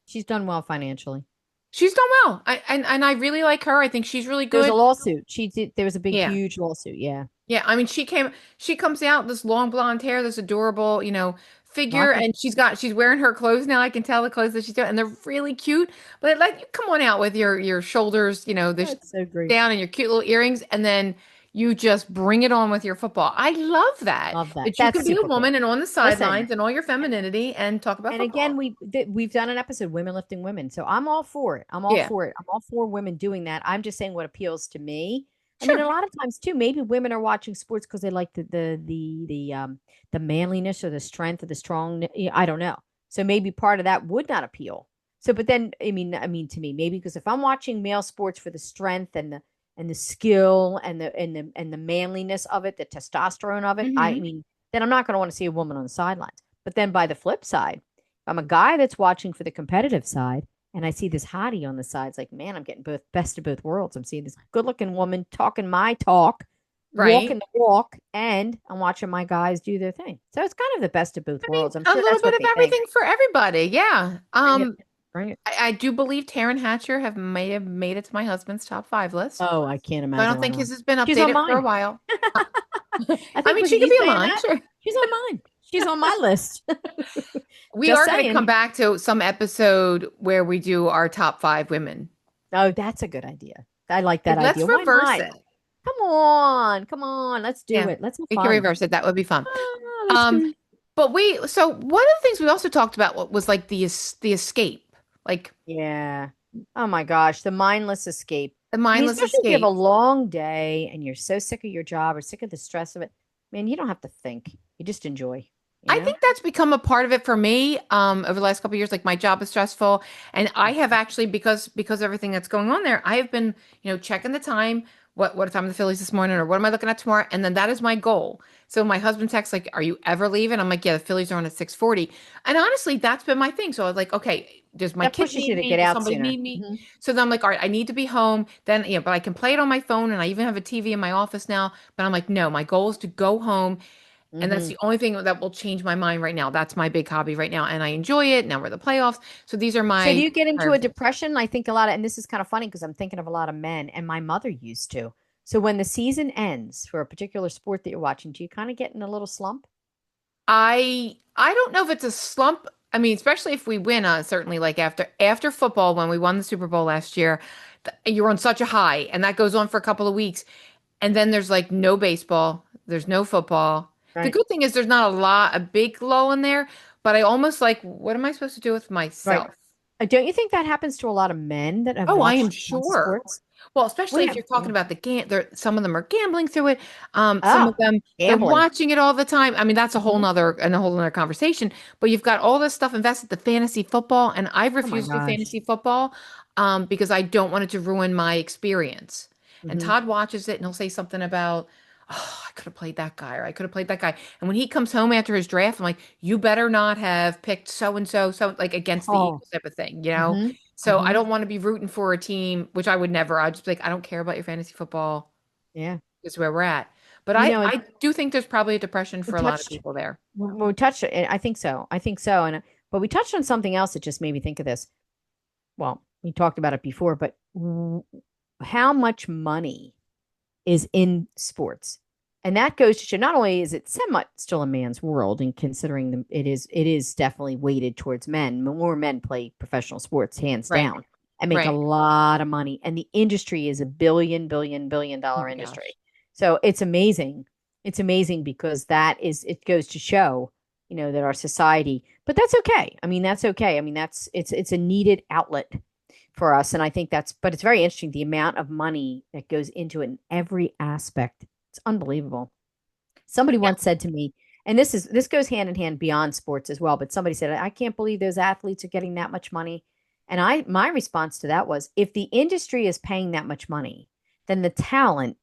She's done well financially. She's done well. And I really like her. I think she's really There was a good. lawsuit. She did. There was a big, Yeah. huge lawsuit. Yeah. Yeah, I mean she comes out this long blonde hair, this adorable, Well, I figure, think and she's wearing her clothes now. I can tell the clothes that she's doing, and they're really cute. But they let you come on out with your shoulders, that's so great. down and your cute little earrings, and then you just bring it on with your football. I love that. Love that. That you That's could be a super woman cool. and on the Listen, sidelines and all your femininity and talk about and again, football. we've done an episode, women lifting women. So I'm all for it. I'm all Yeah, for it. I'm all for women doing that. I'm just saying what appeals to me. I mean, a sure. lot of times too, maybe women are watching sports because they like the manliness or the strength or the strong. I don't know. So maybe part of that would not appeal. So, but then I mean to me, maybe because if I'm watching male sports for the strength and the skill and the manliness of it, the testosterone of it, I Hmm. mean, then I'm not going to want to see a woman on the sidelines. But then by the flip side, if I'm a guy that's watching for the competitive side and I see this hottie on the sides, like, man, I'm getting both best of both worlds. I'm seeing this good looking woman talking my talk, walking Right. the walk, and I'm watching my guys do their thing. So it's kind of the best of both I mean, worlds. I'm a sure little that's bit what of they think. everything for everybody. Yeah. Bring it. Bring it. I do believe Taryn Hatcher may have made it to my husband's top five list. Oh, I can't So I imagine don't why think not. his has been She's on updated for a mine. while. I I think mean, with she could you be on saying mine, that, sure. she's on mine. She's on my list. We Just are going to come saying. back to some episode where we do our top five women. Oh, that's a good idea. I like that Let's idea. Why reverse not? it. Come on. Come on. Let's do Yeah, it. Let's have we can fun. reverse it. That would be fun. Let's Um, do so one of the things we also talked about was like the escape. Like Yeah. Oh my gosh, the mindless escape. the I mean, mindless especially if you have a escape. long day and you're so sick of your job or sick of the stress of it. Man, you don't have to think. You just enjoy, you I know? think that's become a part of it for me over the last couple of years. Like my job is stressful, and I have actually because of everything that's going on there, I have been checking the time. What time are the Phillies this morning, or what am I looking at tomorrow? And then that is my goal. So my husband texts like, "Are you ever leaving?" I'm like, "Yeah, the Phillies are on at 6:40." And honestly, that's been my thing. So I was like, "Okay, does my That kid pushes need you to me? get Does out somebody sooner. need me?" So then I'm like, "All right, I need to be home." Then but I can play it on my phone, and I even have a TV in my office now. But I'm like, no, my goal is to go home, and that's Hmm. the only thing that will change my mind right now. That's my big hobby right now. And I enjoy it. Now we're the playoffs. So these are So do my you get into a priorities. depression? I think a lot of, and this is kind of funny because I'm thinking of a lot of men, and my mother used to. So when the season ends for a particular sport that you're watching, do you kind of get in a little slump? I don't know if it's a slump. I mean, especially if we win, certainly like after football when we won the Super Bowl last year, you're on such a high, and that goes on for a couple of weeks. And then there's like no baseball, there's no football. The Right. good thing is there's not a big lull in there, but I almost like, what am I supposed to do with Right. myself? Don't you think that happens to a lot of men that have Oh, I am watched lots of sure. sports? Well, especially We if have, you're yeah. talking about the game, some of them are gambling through it. Some of Oh, them they're gambling. watching it all the time. I mean, that's Hmm. a whole nother conversation. But you've got all this stuff invested, the fantasy football, and I've Oh my refused to do gosh. fantasy football because I don't want it to ruin my experience. And Hmm. Todd watches it, and he'll say something about, "Oh, I could have played that guy, or I could have played that guy." And when he comes home after his draft, I'm like, "You better not have picked so and so, so like against the Oh. Eagles type of thing." Hmm. So I Hmm. don't want to be rooting for a team, which I would never. I'd just be like, I don't care about your fantasy football. Yeah. Is where we're at. But You I, know, I do think there's probably a depression we for a lot of touched people there. we touched I think so. I think so. And but we touched on something else that just made me think of this. Well, we talked about it before, but how much money is in sports? And that goes to show not only is it somewhat still a man's world, and considering it is definitely weighted towards men. More men play professional sports, hands Right. down, and make a Right. lot of money. And the industry is a billion Oh dollar my industry. gosh. So it's amazing. It's amazing because it goes to show, that our society, but that's okay. I mean, that's okay. I mean, it's a needed outlet for us. And I think but it's very interesting the amount of money that goes into it in every aspect. It's unbelievable. Somebody Yeah. once said to me, and this goes hand in hand beyond sports as well, but somebody said, I can't believe those athletes are getting that much money. And my response to that was, if the industry is paying that much money, then the talent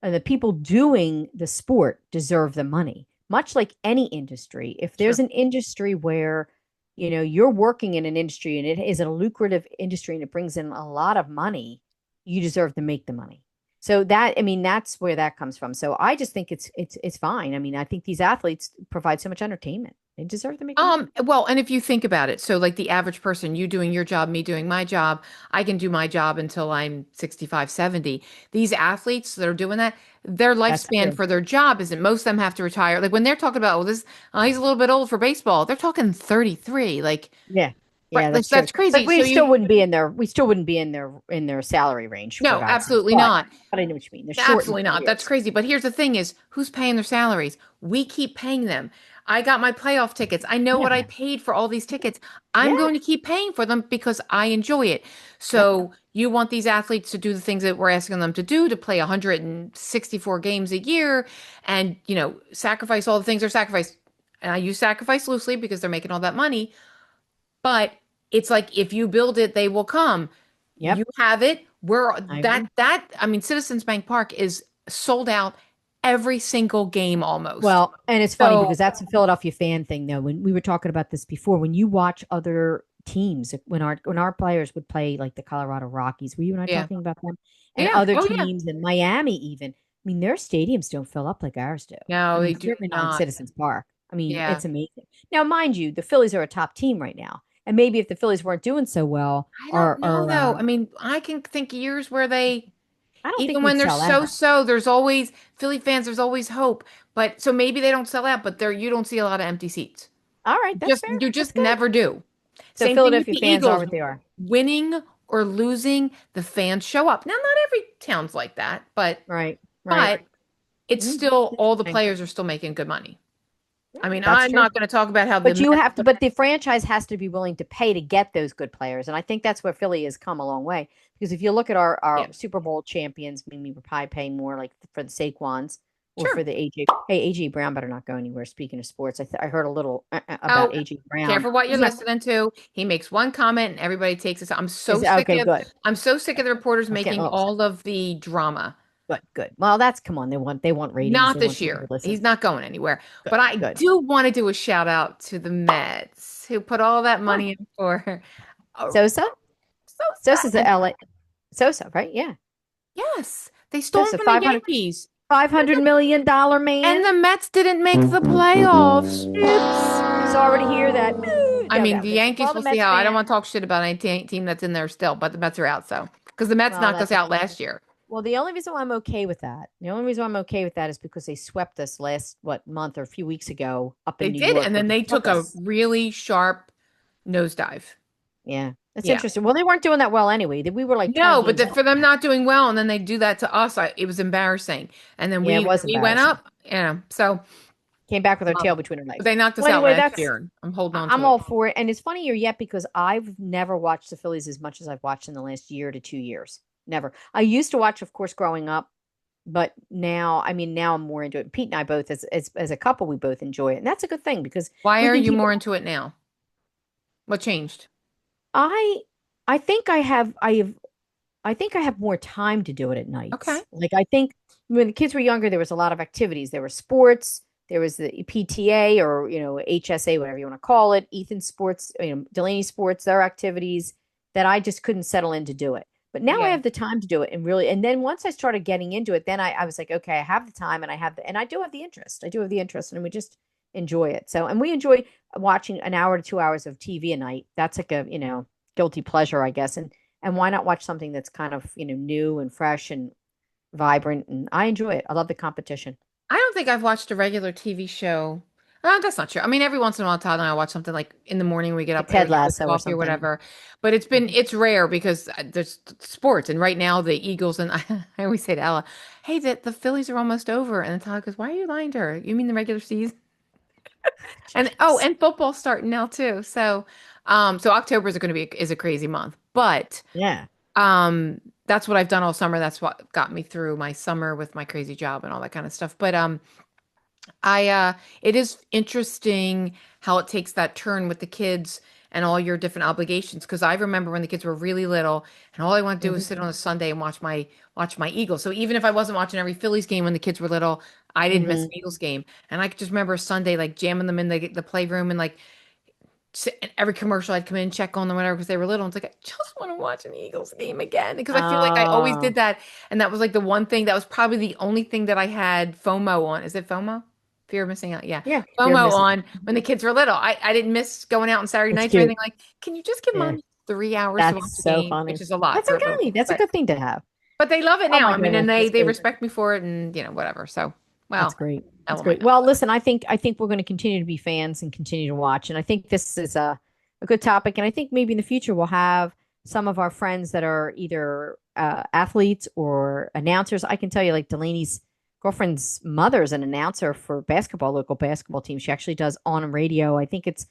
and the people doing the sport deserve the money. Much like any industry, if there's Sure. an industry where you're working in an industry and it is a lucrative industry and it brings in a lot of money, you deserve to make the money. So that, I mean, that's where that comes from. So I just think it's fine. I mean, I think these athletes provide so much entertainment. They deserve to make the money. Well, and if you think about it, so like the average person, you doing your job, me doing my job, I can do my job until I'm 65, 70. These athletes that are doing that, their That's lifespan true. for their job isn't most of them have to retire. Like when they're talking about, well, he's a little bit old for baseball, they're talking 33. Like, Yeah. right, Yeah, like that's true. that's But crazy. So you, we still wouldn't be in their salary range for no, God's sakes. absolutely not. But I know what you mean. They're shortened Absolutely not. That's years. crazy. But here's the thing is, who's paying their salaries? We keep paying them. I got my playoff tickets. I know Yeah, what I man. paid for all these tickets. I'm Yeah. going to keep paying for them because I enjoy it. Yep. So you want these athletes to do the things that we're asking them to do, to play 164 games a year and, sacrifice all the things they're sacrificed. And I use sacrifice loosely because they're making all that money. But it's like if you build it, they will come. You Yep. have it. I agree. I mean, Citizens Bank Park is sold out every single game almost. Well, and it's funny So because that's a Philadelphia fan thing, though. When we were talking about this before, when you watch other teams, when our players would play like the Colorado Rockies, were you and I yeah. talking about them? And Yeah. other Oh yeah. teams in Miami, even. I mean, their stadiums don't fill up like ours do. I No, mean, they do certainly not in not. Citizens Park. I mean, Yeah. it's amazing. Now, mind you, the Phillies are a top team right now, and maybe if the Phillies weren't doing so well, I don't know or though. I mean, I can think years where they, I don't think even we'd when they're sell out. so, there's always Philly fans, there's always hope. But so maybe they don't sell out, but you don't see a lot of empty seats. All right, that's fair. You That's just good. never do. So Same thing with Philadelphia the fans are Eagles. what they are. Winning or losing, the fans show up. Now, not every town's like that, but Right, right. but it's Mm, still all the interesting. players are still making good money. I mean, That's I'm true. not going to talk about how the But you Mets. have to, but the franchise has to be willing to pay to get those good players. And I think that's where Philly has come a long way. Because if you look at Yeah, our Super Bowl champions, I mean, we were probably paying more like for the Saquons or for sure. the AJ. Hey, AJ Brown better not go anywhere. Speaking of sports, I heard a little about Oh, AJ Brown. careful what you're He's not, listening to. He makes one comment and everybody takes it. is okay, good. I'm so sick of the reporters I was getting a making little all of the drama. good, good. Well, that's come on. They want ratings. Not They want this people to year. listen. He's not going anywhere. Good, But I good. do want to do a shout out to the Mets who put all that Oh, money in for Sosa? Sosa's Sosa. the LA Sosa, right? Yeah. Yes, they stole him Sosa, from the 500, Yankees. $500 million And man. the Mets didn't make the playoffs. Oops. Sorry to hear that. I No, mean, no, the no. For Yankees, all the will see Mets how. I don't fans, want to talk shit about any team that's in there still, but the Mets are out. So, because the Mets well, knocked us that's out okay. last year. Well, the only reason why I'm okay with that, the only reason why I'm okay with that is because they swept us last month or a few weeks ago up They in New did. York. And They then just they took took a us. really sharp nosedive. Yeah, that's Yeah. interesting. Well, they weren't doing that well anyway. We were like 10 No, but games up. for them not doing well and then they do that to us, it was embarrassing. And then Yeah, it was we went embarrassing. up. Yeah. So Came back with our tail um, between our but legs. they knocked us Well, out anyway, last that's year and I'm holding on I'm to it. all for it. And it's funnier yet because I've never watched the Phillies as much as I've watched in the last year to 2 years. Never. I used to watch, of course, growing up, but now, I mean, now I'm more into it. Pete and I both, as a couple, we both enjoy it, and that's a good thing because Why we are can you keep it. more into it now? What changed? I I think I think I have more time to do it at Okay. nights. Like I think when the kids were younger, there was a lot of activities. There were sports, there was the PTA or HSA, whatever you want to call it, Ethan Sports, Delaney Sports, their activities that I just couldn't settle in to do it. But now I Yeah. have the time to do it and really, and then once I started getting into it, then I was like, okay, I have the time and and I do have the interest. I do have the interest and we just enjoy it. So, and we enjoy watching an hour to 2 hours of TV a night. That's like a, guilty pleasure, I guess. And why not watch something that's kind of, new and fresh and vibrant? And I enjoy it. I love the competition. I don't think I've watched a regular TV show. That's not true. I mean, every once in a while, Todd and I watch something like in the morning when we get Like up Ted early with Lasso or coffee or something. whatever. But Mhm. it's rare because there's sports. And right now, the Eagles and I always say to Ella, hey, the Phillies are almost over. And then Todd goes, why are you lying to her? You mean the regular season? And oh, Jeez. and football's starting now too. So, so October is going to be is a crazy month. But Yeah. that's what I've done all summer. That's what got me through my summer with my crazy job and all that kind of stuff. But I it is interesting how it takes that turn with the kids and all your different obligations. Because I remember when the kids were really little, and all I wanted to do was Hmm. sit on a Sunday and watch my Eagles. So even if I wasn't watching every Phillies game when the kids were little, I didn't miss Hmm. an Eagles game. And I could just remember Sunday like jamming them in the playroom and like and every commercial I'd come in and check on them whatever because they were little. And it's like I just want to watch an Eagles game again because I feel like I always Oh, did that, and that was like the one thing that was probably the only thing that I had FOMO on. Is it FOMO? Fear of missing out. Yeah, yeah. You're FOMO missing. on when the kids were little. I didn't miss going out on Saturday That's nights or cute. anything. Like, can you just give Yeah. mommy 3 hours to watch That's a so game, funny. which is a lot That's for a little okay. girl, That's a good thing to have. but they love it Oh now. my I mean, and goodness. That's they great. respect me for it, and whatever. So, That's well, great. That's Ella might great. not Well, know listen, I think we're going to continue to be fans and continue to watch. And I think this is a good topic. And I think maybe in the future we'll have some of our friends that are either athletes or announcers. I can tell you, like Delaney's girlfriend's mother is an announcer for basketball, local basketball team. She actually does on radio. I think it's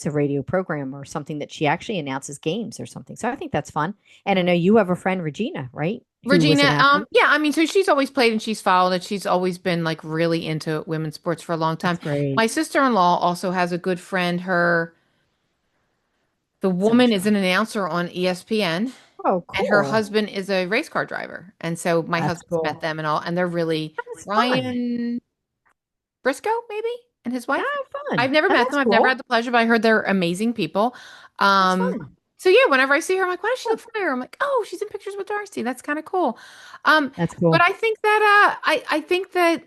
a radio program or something that she actually announces games or something. So I think that's fun. And I know you have a friend, Regina, right? Who was an Regina, athlete. yeah, I mean, so she's always played and she's followed it. She's always been like really into women's sports for a long time. That's great. My sister-in-law also has a good friend. The So much woman is fun. an announcer on ESPN, Oh, and her cool. husband is a race car driver. And so my That's husband's met cool. them and all, and they're really That's fun. Ryan Briscoe, maybe, and his wife. Oh, I've fun. never Oh, met that's them. I've never cool. had the pleasure, but I heard they're amazing people. That's Um, fun. so yeah, whenever I see her, I'm like, why does she look Cool. familiar? I'm like, oh, she's in pictures with Darcy. That's kind of cool. That's But cool. I think that I think that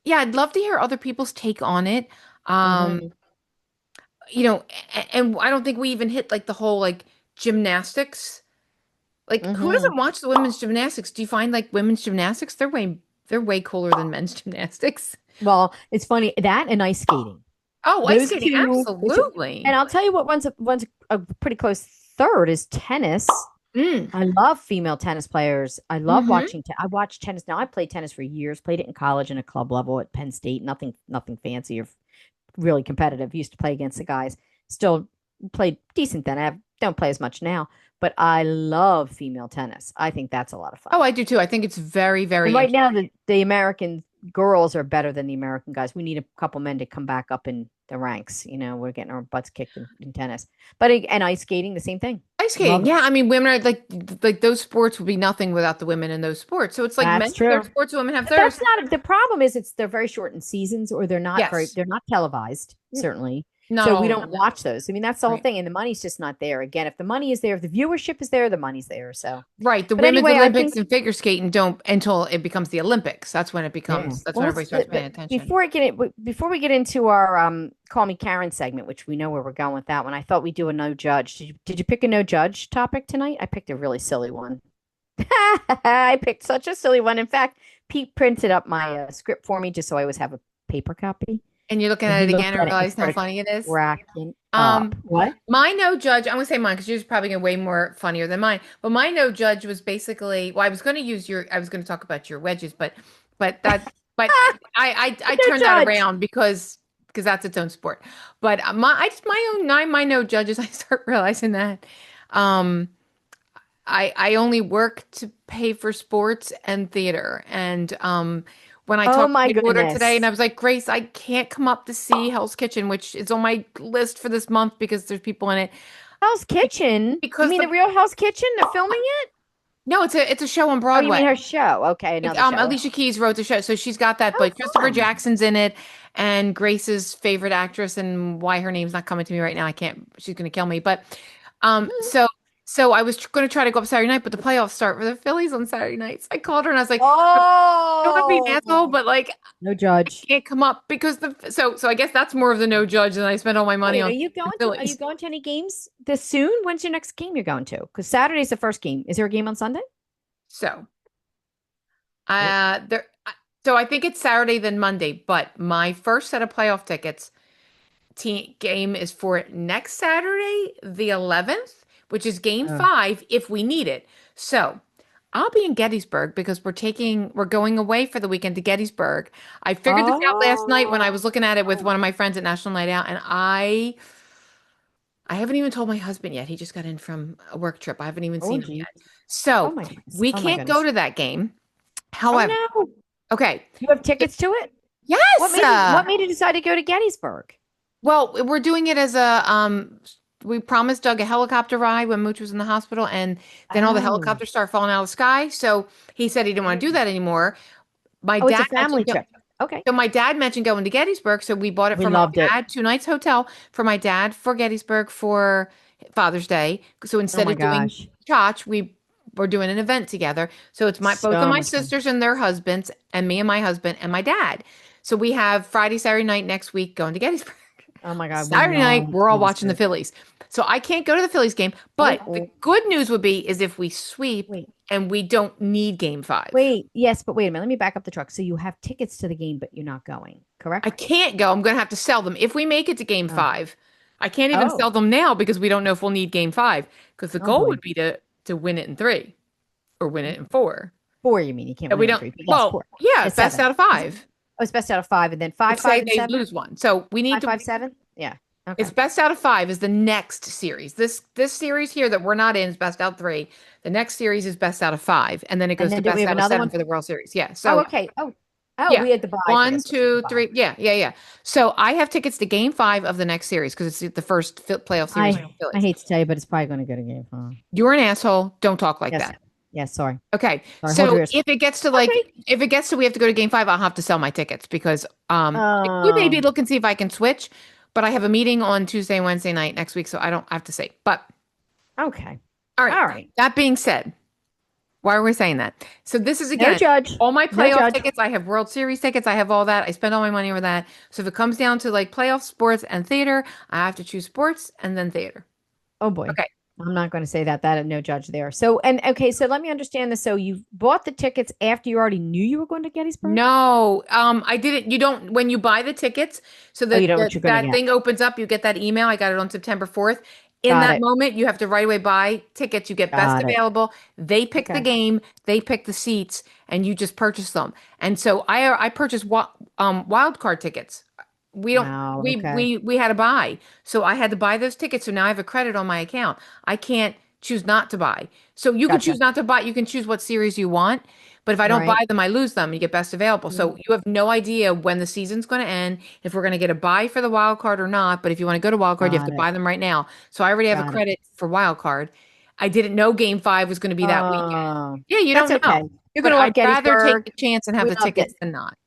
yeah, I'd love to hear other people's take on it. Um, Hmm. and I don't think we even hit like the whole like gymnastics. Like, who Hmm. doesn't watch the women's gymnastics? Do you find like women's gymnastics? They're way cooler than men's gymnastics. Well, it's funny that and ice skating. Oh, ice Those skating, two, those two. And absolutely. I'll tell you what, one's a pretty close third is tennis. Mm. I love female tennis players. I love Hmm. watching. I watch tennis now. I played tennis for years. Played it in college and a club level at Penn State. Nothing fancy or really competitive. Used to play against the guys. Still played decent then. Don't play as much now, but I love female tennis. I think that's a lot of fun. Oh, I do too. I think it's very, And very right now, interesting. the American girls are better than the American guys. We need a couple men to come back up in the ranks. We're getting our butts kicked in tennis, and ice skating, the same thing. Ice Love skating, it. yeah. I mean, women are like those sports would be nothing without the women in those sports. So it's like men That's have their true. sports, women have But that's theirs. not the problem is they're very short in seasons or Yes. they're not televised, N- certainly. Not So we all of don't them. watch those. I mean, that's the whole Right. thing. And the money's just not there. Again, if the money is there, if the viewership is there, the money's there. So, Right. The but women's anyway, I Olympics think, and figure skating don't until it becomes the Olympics. yeah. That's Well, when everybody starts paying attention. before we get into our Call Me Karen segment, which we know where we're going with that one, I thought we'd do a no judge. Did you pick a no judge topic tonight? I picked a really silly one. I picked such a silly one. In fact, Pete printed up my script for me just so I always have a paper copy. And you're looking And at he it again looked and at it and realizing how started funny it is. cracking up. Um, What? my no judge, I'm gonna say mine because yours is probably gonna way more funnier than mine. But my no judge was basically, well, I was gonna talk about your wedges, but that, but I No turned that judge. around because that's its own sport. But my no judges. I start realizing that, um, I only work to pay for sports and theater. And when I Oh talked to my my daughter today, and goodness. I was like, Grace, I can't come up to see Hell's Kitchen, which is on my list for this month because there's people in it. Hell's Kitchen? You Because mean the the real Hell's Kitchen? They're filming it? No, it's a show on Oh, you Broadway. mean her show? Okay, another show. Alicia Keys wrote the show, so she's got that. Oh, But Christopher fun. Jackson's in it, and Grace's favorite actress, and why her name's not coming to me right now, I can't. She's gonna kill me. But um, so so I was going to try to go up Saturday night, but the playoffs start for the Phillies on Saturday nights. I called her and I was like, I don't want to be an asshole, Oh, but like no I judge. can't come up because so I guess that's more of the no judge than I spent all my money Wait, on the are you Phillies. going to any games this soon? When's your next game you're going to? Because Saturday's the first game. Is there a game on Sunday? So Oh, there. So I think it's Saturday then Monday, but my first set of playoff tickets team game is for next Saturday, the 11th, which is game oh. 5 if we need it. So I'll be in Gettysburg because we're going away for the weekend to Gettysburg. I figured this out last night when I was looking at it with Oh. one of my friends at National Night Out, and I haven't even told my husband yet. He just got in from a work trip. I haven't even Oh, seen him geez. yet. Oh So my goodness. we Oh my can't go goodness. to that game. Oh However, no. okay. You have tickets to it? Yes. What made you decide to go to Gettysburg? Well, we're doing it as a we promised Doug a helicopter ride when Mooch was in the hospital, and then all the Oh. helicopters started falling out of the sky. So he said he didn't want to do that anymore. My Oh, it's a dad family mentioned trip. Okay. so my dad mentioned going to Gettysburg, so we bought it We for my loved it. dad, 2 nights hotel for my dad for Gettysburg for Father's Day. So Oh instead my of doing gosh. church, we were doing an event together. So it's my both of So my much fun. sisters and their husbands, and me and my husband and my dad. So we have Friday, Saturday night next week going to Gettysburg. Oh my God. We Saturday night, love we're all watching the Gettysburg. Phillies. So I can't go to the Phillies game, but the Oh, good news would be is if we sweep wait. and we don't need game 5. Wait. Yes, but wait a minute. Let me back up the truck. So you have tickets to the game, but you're not going, I correct? can't go. I'm going to have to sell them. If we make it to game Oh. 5, I can't even Oh. sell them now because we don't know if we'll need game 5 because the Oh goal boy. would be to win it in 3 or win it in 4. Four, you mean? You can't And win we it in don't, three. But yes, well, four. yeah, It's best seven. out of 5. It's best out of five, and then five, Let's five, say and they seven. lose one. So we need Five, to five, seven. Yeah. It's Okay. best out of 5 is the next series. This series here that we're not in is best out 3. The next series is best out of 5, and then it And goes to then do we best have out of another 7 one? for the World Series. Yeah. Oh, So okay. Oh, yeah, we had the buy for one, this. We had the two, buy. three. Yeah. So I have tickets to Game 5 of the next series because it's the first playoff series for the I Phillies. hate to tell you, but it's probably going to go to game five. You're an asshole. Don't talk like Yes. that. Yes. Sorry. Okay. Sorry. Hold So your ears. Okay. if it gets to we have to go to Game 5, I'll have to sell my tickets because I could maybe Oh. look and see if I can switch, but I have a meeting on Tuesday and Wednesday night next week, so I have to say. But Okay. all right. All right. That being said, why are we saying that? So this is No again judge. all my No playoff judge. tickets. I have World Series tickets. I have all that. I spend all my money over that. So if it comes down to like playoff sports and theater, I have to choose sports and then theater. Oh boy. Okay. I'm not going to say that. That no judge there. So and okay. So let me understand this. So you bought the tickets after you already knew you were going to Gettysburg. No, I didn't. You don't when you buy the tickets. So Oh, you know what you're going to that get. thing opens up. You get that email. I got it on September 4th. in Got that it. moment, you have to right away buy tickets. You get best Got it. available. They pick the Okay. game, they pick the seats, and you just purchase them. And so I purchased wild card tickets. We don't Wow. Okay. we had to buy. So I had to buy those tickets. So now I have a credit on my account. I can't choose not to buy. So you can Gotcha. choose not to buy. You can choose what series you want. But if I don't buy Right. them, I lose them. You get best available. So Mhm. you have no idea when the season's going to end, if we're going to get a buy for the wild card or not. But if you want to go to wild card, you have to Got it. buy them right now. So I already have a Got it. credit for wild card. I didn't know game five was going to be that weekend. Yeah, you That's don't okay. know. You're But gonna love I'd rather take Gettysburg. the chance and have We the loved it. tickets than not.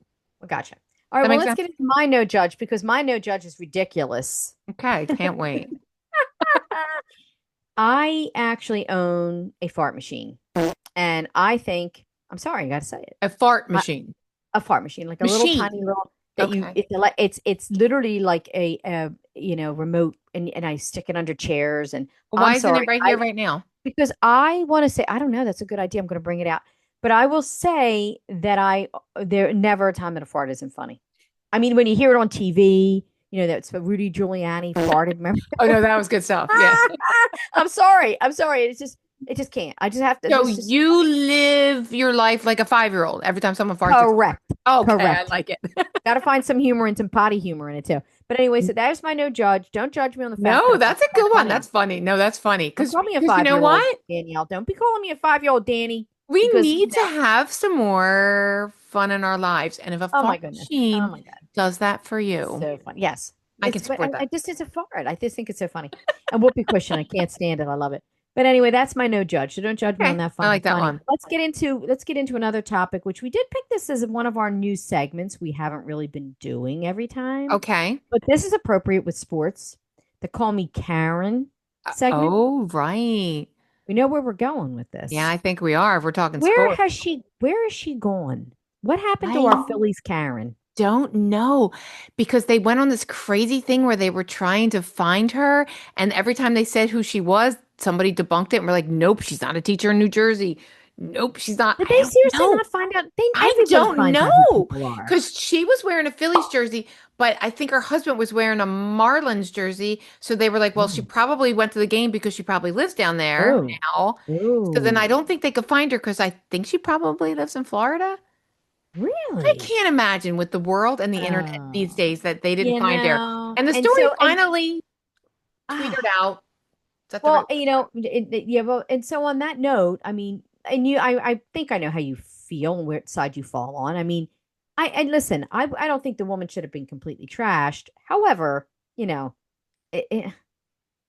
Gotcha. All right. That Well, makes let's sense? get into my no judge because my no judge is ridiculous. Okay, can't wait. I actually own a fart machine, and I think I'm sorry, I got to say it. A fart I, machine. a fart machine, like a little Machine. tiny little that you Okay. it's literally like a remote, and I stick it under chairs. And Well, I'm why isn't it sorry, right I here right now? because I want to say I don't know. That's a good idea. I'm going to bring it out, but I will say that I there never a time that a fart isn't funny. I mean, when you hear it on TV, that's Rudy Giuliani farted. Remember? Oh no, that was good stuff. Yeah. I'm sorry. I'm sorry. It just can't. I just have to. So This just you live your life like a 5-year-old. Every time someone farts, it's correct. okay. I Correct. like it. Got to find some humor and some potty humor in it too. But anyway, so that is my no judge. Don't judge me on the fact that No, a fart's that's a not good one. funny. That's funny. No, that's funny. Don't call me a You know 5-year-old, what? Danielle. Don't be calling me a 5-year-old Danny We because need to have some more fun in our lives. And if a oh my fart goodness. Oh machine my God. does that for It's you, so fun. Yes. I can But I, support I that. just it's a fart. I just think it's so funny. And whoopee cushion. I can't stand it. I love it. But anyway, that's my no judge. So don't judge me on Okay. that I like that funny. one. Let's get into another topic, which we did pick this as one of our new segments we haven't really been doing every time. Okay. But this is appropriate with sports. The Call Me Karen segment. Oh, right. We know where we're going with Yeah, this. I think we are if we're talking sports. Where is she gone? What happened to our I Phillies Karen? don't know because they went on this crazy thing where they were trying to find her, and every time they said who she was, somebody debunked it and we're like, nope, she's not a teacher in New Jersey. Nope, she's not. Did I they don't seriously know. not find out? I Everybody don't finds out who know people are. because she was wearing a Phillies jersey, but I think her husband was wearing a Marlins jersey. So they were like, well, she Oh, probably went to the game because she probably lives down there oh, now. So then I oh, don't think they could find her because I think she probably lives in Florida. I really? can't imagine with the world and the internet these Oh, days that they didn't find her. And the and story so, finally tweeted ah, out. Is that the right well, word? yeah, well, and so on that note, I mean, I think I know how you feel and which side you fall on. I mean, and listen, I don't think the woman should have been completely trashed. However, you know, it, it,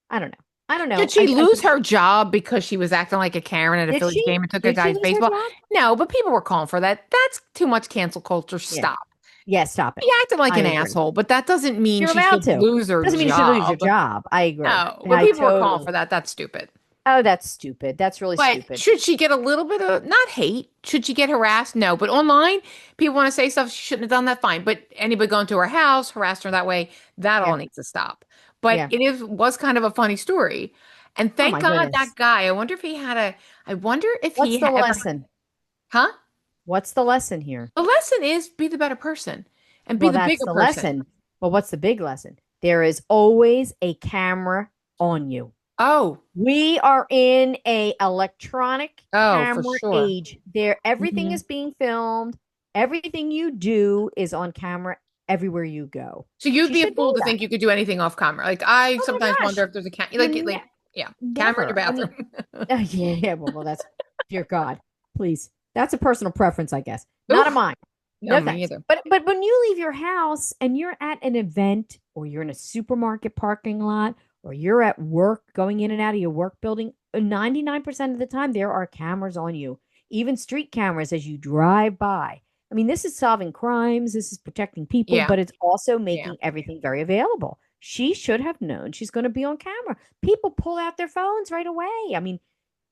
I don't know. I don't Did know. she lose her job because she was acting like a Karen at a Did Phillies she? game and took a Did she guy's lose her baseball? job? No, but people were calling for that. That's too much cancel culture. Yeah. Stop. Yeah, stop it. She acted like I an agree. asshole, but that doesn't mean You're she allowed should to. lose her Doesn't mean you should lose your job. job. I agree. No, but I people were calling totally. for that. That's stupid. Oh, that's stupid. That's really But stupid. should she get a little bit of not hate? Should she get harassed? No. But online, people want to say stuff she shouldn't have done that. Fine. But anybody going to her house, harassed her that way, that all Yeah. needs to stop. But Yeah. it was kind of a funny story. And Oh thank my God that goodness. guy. I wonder if he had a. I wonder if What's he the ever. lesson? Huh? What's the lesson here? The lesson is be the better person and be Well, the that's bigger the person. lesson. But what's the big lesson? There is always a camera on you. Oh, We are in a electronic oh, for camera sure. age. Everything Mhm. is being filmed. Everything you do is on camera everywhere you go. So you'd She be a should fool know to that. think you could do anything off camera. Like I Oh sometimes my wonder gosh. if there's a You're yeah, camera in your never. I mean, bathroom. yeah, yeah. Well, that's dear God, please. That's a personal preference, I guess. Not a Oof. mine. No, No me thanks. either. But when you leave your house and you're at an event or you're in a supermarket parking lot or you're at work going in and out of your work building, 99% of the time there are cameras on you, even street cameras as you drive by. I mean, this is solving crimes, this is protecting people, Yeah, but it's also yeah. making everything very available. She should have known she's going to be on camera. People pull out their phones right away. I mean,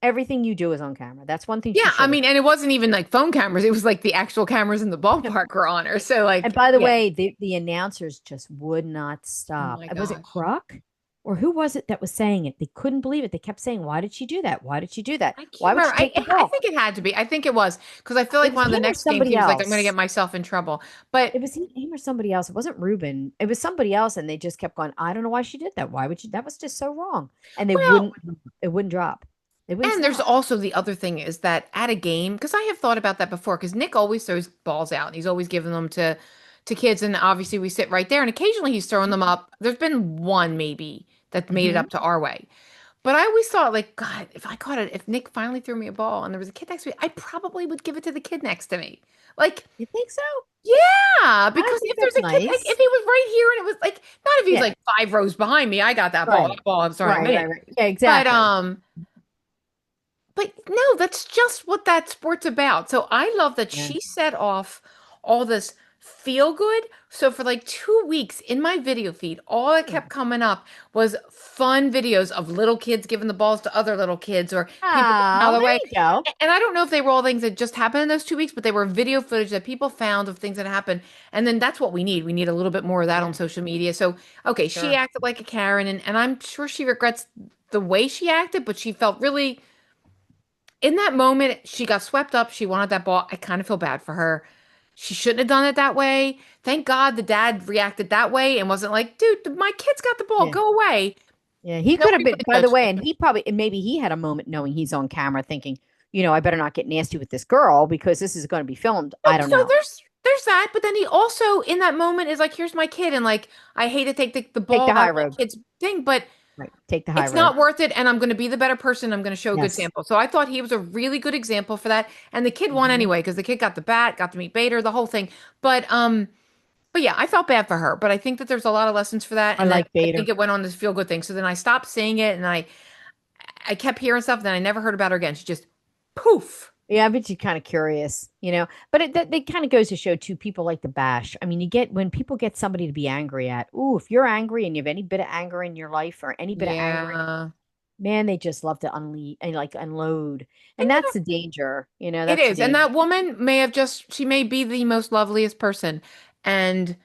everything you do is on camera. That's one thing she Yeah, I should have. mean, and it wasn't even like phone cameras. It was like the actual cameras in the ballpark were on her. So And like, by the yeah. way, the announcers just would not Oh stop. my Was it gosh. Kruk? or who was it that was saying it? They couldn't believe it. They kept saying, "Why did she do that? Why did she do that? I can't Why would remember. she take the I ball?" think it had to be. I think it was because I feel It like was one of the him or next games somebody he was like, "I'm going to get else. myself in trouble." But It was him or somebody else. It wasn't Ruben. It was somebody else, and they just kept going, "I don't know why she did that. Why would she? That was just so wrong." And they well, wouldn't. It wouldn't drop. It wouldn't and there's stop. also the other thing is that at a game, because I have thought about that before, because Nick always throws balls out and he's always giving them to kids, and obviously we sit right there, and occasionally he's throwing them up. There's been one maybe that made it Hmm. up to our way. But I always thought, like, God, if I caught it, if Nick finally threw me a ball and there was a kid next to me, I probably would give it to the kid next to me. Like, You think so? yeah, I because think if there's that's a kid, like, if nice. he was right here and it was like, not if he's Yeah. like 5 rows behind me, I got that ball. Right. That ball, I'm sorry, Right. man. Right. Right. Yeah. But Exactly. um, but no, that's just what that sport's about. So I love that Yeah. she set off all this feel good. So for like 2 weeks in my video feed, all that Hmm. kept coming up was fun videos of little kids giving the balls to other little kids or people going Oh, out of the there way. you go. And I don't know if they were all things that just happened in those 2 weeks, but they were video footage that people found of things that happened. And then that's what we need. We need a little bit more of that on Yeah. social media. So, okay, she Sure. acted like a Karen, and I'm sure she regrets the way she acted, but she felt really in that moment, she got swept up. She wanted that ball. I kind of feel bad for her. She shouldn't have done it that way. Thank God the dad reacted that way and wasn't like, dude, my kid's got the ball. Yeah. Go away. Yeah. He could have Nobody been, would by have the judged way, him. and he probably, and maybe he had a moment knowing he's on camera thinking, I better not get nasty with this girl because this is going to be filmed. No, I don't so know. there's that, but then he also in that moment is like, here's my kid, and like I hate to take the Take ball the out high of my road. kid's thing, but Right. Take the high it's road. not worth it, and I'm going to be the better person. I'm going to show a good Yes. example. So I thought he was a really good example for that, and the kid won Hmm. anyway because the kid got the bat, got to meet Bader, the whole thing. But yeah, I felt bad for her, but I think that there's a lot of lessons for that, I and then like I think Bader. it went on this feel good thing. So then I stopped seeing it, and I kept hearing stuff, and then I never heard about her again. She just poof. Yeah, but you're kind of curious. But that kind of goes to show too, people like to bash. I mean, when people get somebody to be angry at, ooh, if you're angry and you have any bit of anger in your life or any bit of anger, Yeah, man, they just love to unleash and like unload. and And that's the danger. it That's the is, and danger. that woman may have just she may be the most loveliest person, and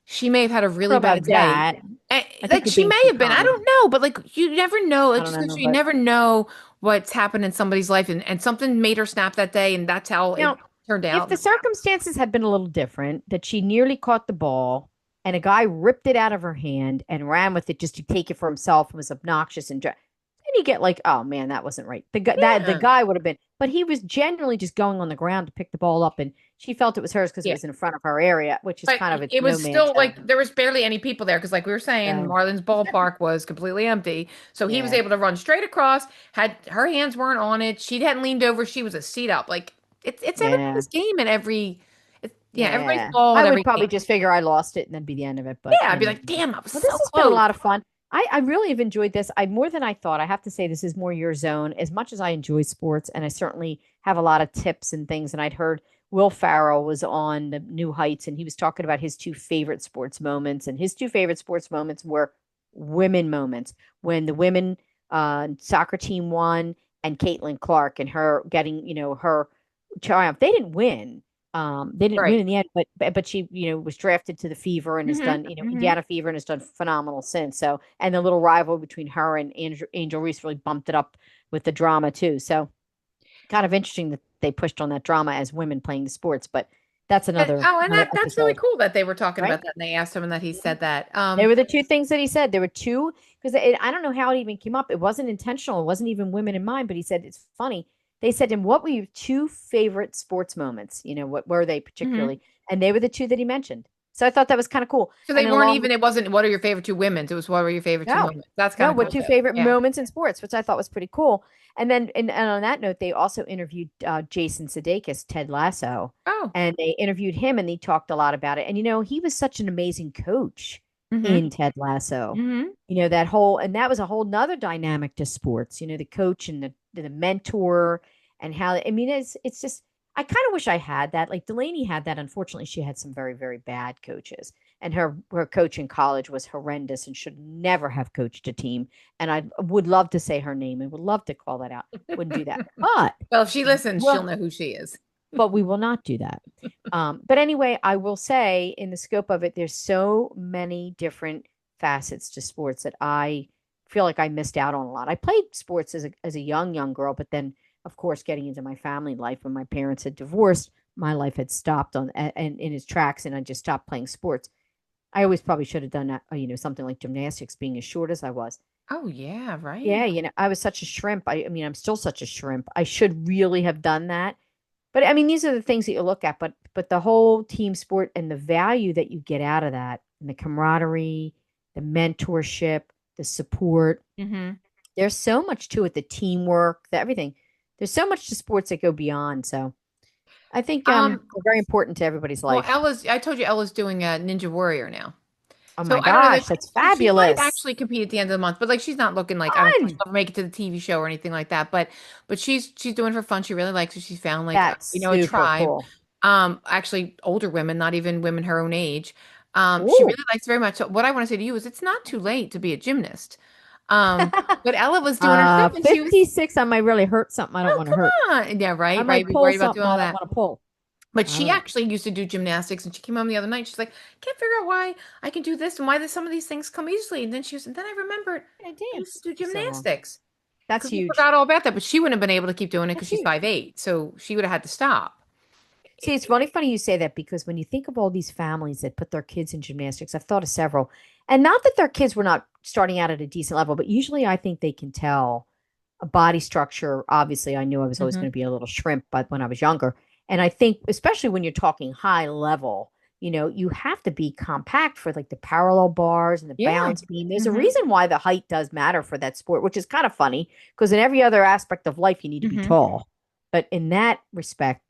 she may have had a I don't know really bad about day. that. I think Like you're she being may too have been, I kind. don't know, but like you never know. I It just don't goes to know, show you but never know what's happened in somebody's life, and something made her snap that day, and that's how you it know, turned if out. the circumstances had been a little different, that she nearly caught the ball and a guy ripped it out of her hand and ran with it just to take it for himself and was obnoxious and then you get like, oh man, that wasn't right. The Yeah. guy would have been, but he was generally just going on the ground to pick the ball up, and she felt it was hers because it Yeah. was in front of her area, which is But kind of a it no was man's still like zone. there was barely any people there because, like we were saying, So Marlins ballpark was completely empty. So he was yeah, able to run straight across. Had her hands weren't on it. She hadn't leaned over. She was a seat up. Like it's yeah, everybody's game and yeah, everybody's yeah. ball I and would every probably game. just figure I lost it and then be the end of it. But Yeah, I'd be like, damn, I was well, so this has been a close. lot of fun. I really have enjoyed this. I more than I thought. I have to say, this is more your zone. As much as I enjoy sports, and I certainly have a lot of tips and things. And I'd heard Will Farrell was on the New Heights, and he was talking about his two favorite sports moments. And his two favorite sports moments were women moments when the women soccer team won, and Caitlin Clark and her getting her triumph. They didn't win Right. in the end, but she, was drafted to the Fever and has Hmm. done, Hmm. Indiana Fever and has done phenomenal since. So, and the little rival between her and Angel Reese really bumped it up with the drama too. So, kind of interesting that they pushed on that drama as women playing the sports, but that's And, another oh, and another that's really episode, cool that they were talking right? about that and they asked him and that he Mhm. said that. They were the two things that he said. There were two because I don't know how it even came up. It wasn't intentional. It wasn't even women in mind. But he said it's funny. They said to him, "What were your two favorite sports moments? What were they Mhm. particularly?" And they were the two that he mentioned. So I thought that was kind of cool. So And they then weren't along with even, it wasn't what are your favorite two women's, it was what were your favorite two no, moments. That's kind no, of what cool two too. favorite Yeah. moments in sports, which I thought was pretty cool. And on that note, they also interviewed Jason Sudeikis, Ted Lasso, Oh. and they interviewed him, and they talked a lot about it. And he was such an amazing coach Hmm. in Ted Lasso. Hmm. That was a whole nother dynamic to sports. The coach and the mentor, and how I mean, it's just I kind of wish I had that. Like Delaney had that. Unfortunately, she had some very very bad coaches, and her coach in college was horrendous and should never have coached a team. And I would love to say her name and would love to call that out. Wouldn't do that, Well, if she listens, she'll well, know who she is. but we will not do that. But anyway, I will say in the scope of it, there's so many different facets to sports that I feel like I missed out on a lot. I played sports as a young girl, but then of course getting into my family life when my parents had divorced, my life had stopped and in its tracks, and I just stopped playing sports. I always probably should have done that, something like gymnastics, being as short as I was. Oh yeah, Yeah, right. I was such a shrimp. I mean, I'm still such a shrimp. I should really have done that. But I mean, these are the things that you look at, but the whole team sport and the value that you get out of that, and the camaraderie, the mentorship, the support. Hmm. There's so much to it, the teamwork, the everything. There's so much to sports that go beyond. So I think Um, they're very important to everybone's well, life. I told you Ella's doing a Ninja Warrior now. Oh So my I don't know. gosh, that's She might fabulous. actually compete at the end of the month, but like she's not looking like I don't think she'll Fun. ever make it to the TV show or anything like that. But she's doing it for fun. She really likes it. She's found like That's a super tribe. cool. Actually older women, not even women her own age. She Ooh. really likes it very much. So what I want to say to you is it's not too late to be a gymnast. Um, but Ella was doing her stuff and she was 56, I might really hurt something I don't oh want to hurt. come on. Yeah, I right, right. might Be pull worried about something doing all I don't that. want to pull. But All she right. actually used to do gymnastics and she came home the other night. She's like, can't figure out why I can do this and why some of these things come easily. And then I remembered I I used danced to do for so long. gymnastics. That's Completely huge. forgot all about that, but she wouldn't have been able to keep doing it because That's she's huge. 5'8", so she would have had to stop. See, it's funny you say that because when you think of all these families that put their kids in gymnastics, I've thought of several, and not that their kids were not starting out at a decent level, but usually I think they can tell a body structure. Obviously, I knew I was always Hmm. going to be a little shrimp, but when I was younger, and I think especially when you're talking high level, you have to be compact for like the parallel bars and the Yeah. balance beam. There's a Hmm. reason why the height does matter for that sport, which is kind of funny because in every other aspect of life, you need to be Hmm. tall. But in that respect,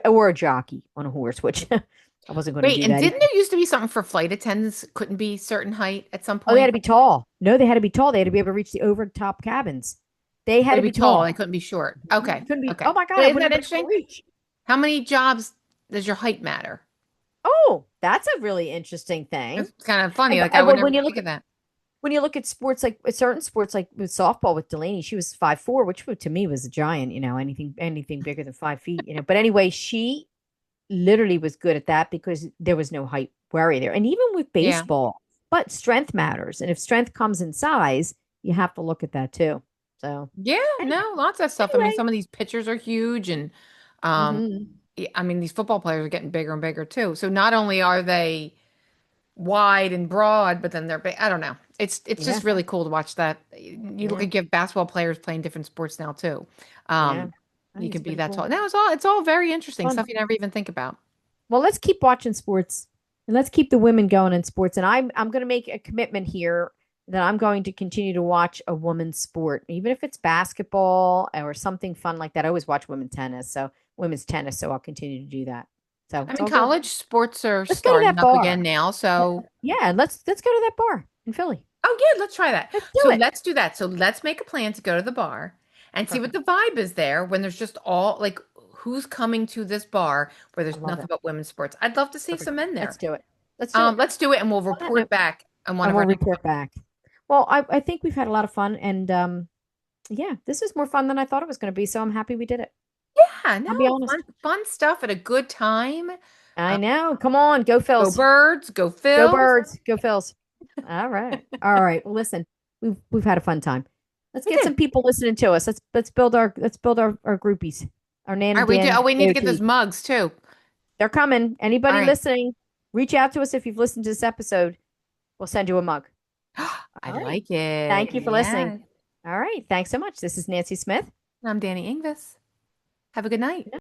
or a jockey on a horse, which I wasn't going to Wait, do and that didn't either. there used to be something for flight attendants couldn't be certain height at some Oh, they had to point? be tall. No, they had to be tall. They had to be able to reach the over top cabins. They Had had to to be be tall, they tall. couldn't be short. Mhm. Okay, Couldn't be. Oh okay. my God, But I isn't wouldn't that have been able interesting? to reach. How many jobs does your height matter? Oh, that's a really interesting thing. It's kind of funny. Like I I would well, never think of that. when you look at sports like certain sports like with softball with Delaney, she was 5'4", which to me was a giant. Anything bigger than 5 feet. But anyway, she literally was good at that because there was no height worry there. And even with Yeah. baseball, but strength matters, and if strength comes in size, you have to look at that too. So Yeah, anyhow, no, lots of stuff. I mean, anyway. some of these pitchers are huge and um Hmm. yeah, I mean, these football players are getting bigger and bigger too. So not only are they wide and broad, but then they're big. I don't know. It's Yeah, just really cool to watch that. You look yeah, at you have basketball players playing different sports now too. yeah. Um, I you think it's can be pretty that cool. tall. No, it's all very interesting Fun. stuff you never even think about. Well, let's keep watching sports and let's keep the women going in sports. And I'm going to make a commitment here that I'm going to continue to watch a women's sport, even if it's basketball or something fun like that. I always watch women's tennis, so I'll continue to do that. So I it's mean, all good. college sports are Let's go to starting that up again bar. now, so Yeah, let's go to that bar in Philly. oh yeah, let's try that. Let's do So it. let's do that. So let's make a plan to go to the bar and see what Perfect. the vibe is there when there's just all like who's coming to this bar where I there's love nothing it. but women's sports. I'd love to see Perfect. some men Let's there. do it. Let's do it. Let's do it and we'll On that report note, back on one and of our we'll next report ones. back. Well, I think we've had a lot of fun, and yeah, this is more fun than I thought it was going to be. So I'm happy we did it. Yeah, no, I'll be fun honest. fun stuff at a good time. I Uh, know. Come on, go Go Phils. birds, go Go Phils. birds. Go Phils. All right. All right. Well, listen, we've had a fun time. Let's We get some did. people listening to us. Let's build our groupies. Our Nan All and right, we do. Oh, Dan we need to get those AOT. mugs too. They're coming. All Anybody right. listening, reach out to us if you've listened to this episode. We'll send you a mug. I All right. like it. Thank you for listening. Yeah. All right. Thanks so much. This is Nancy Smith. I'm Danny Ingves. Have a good night.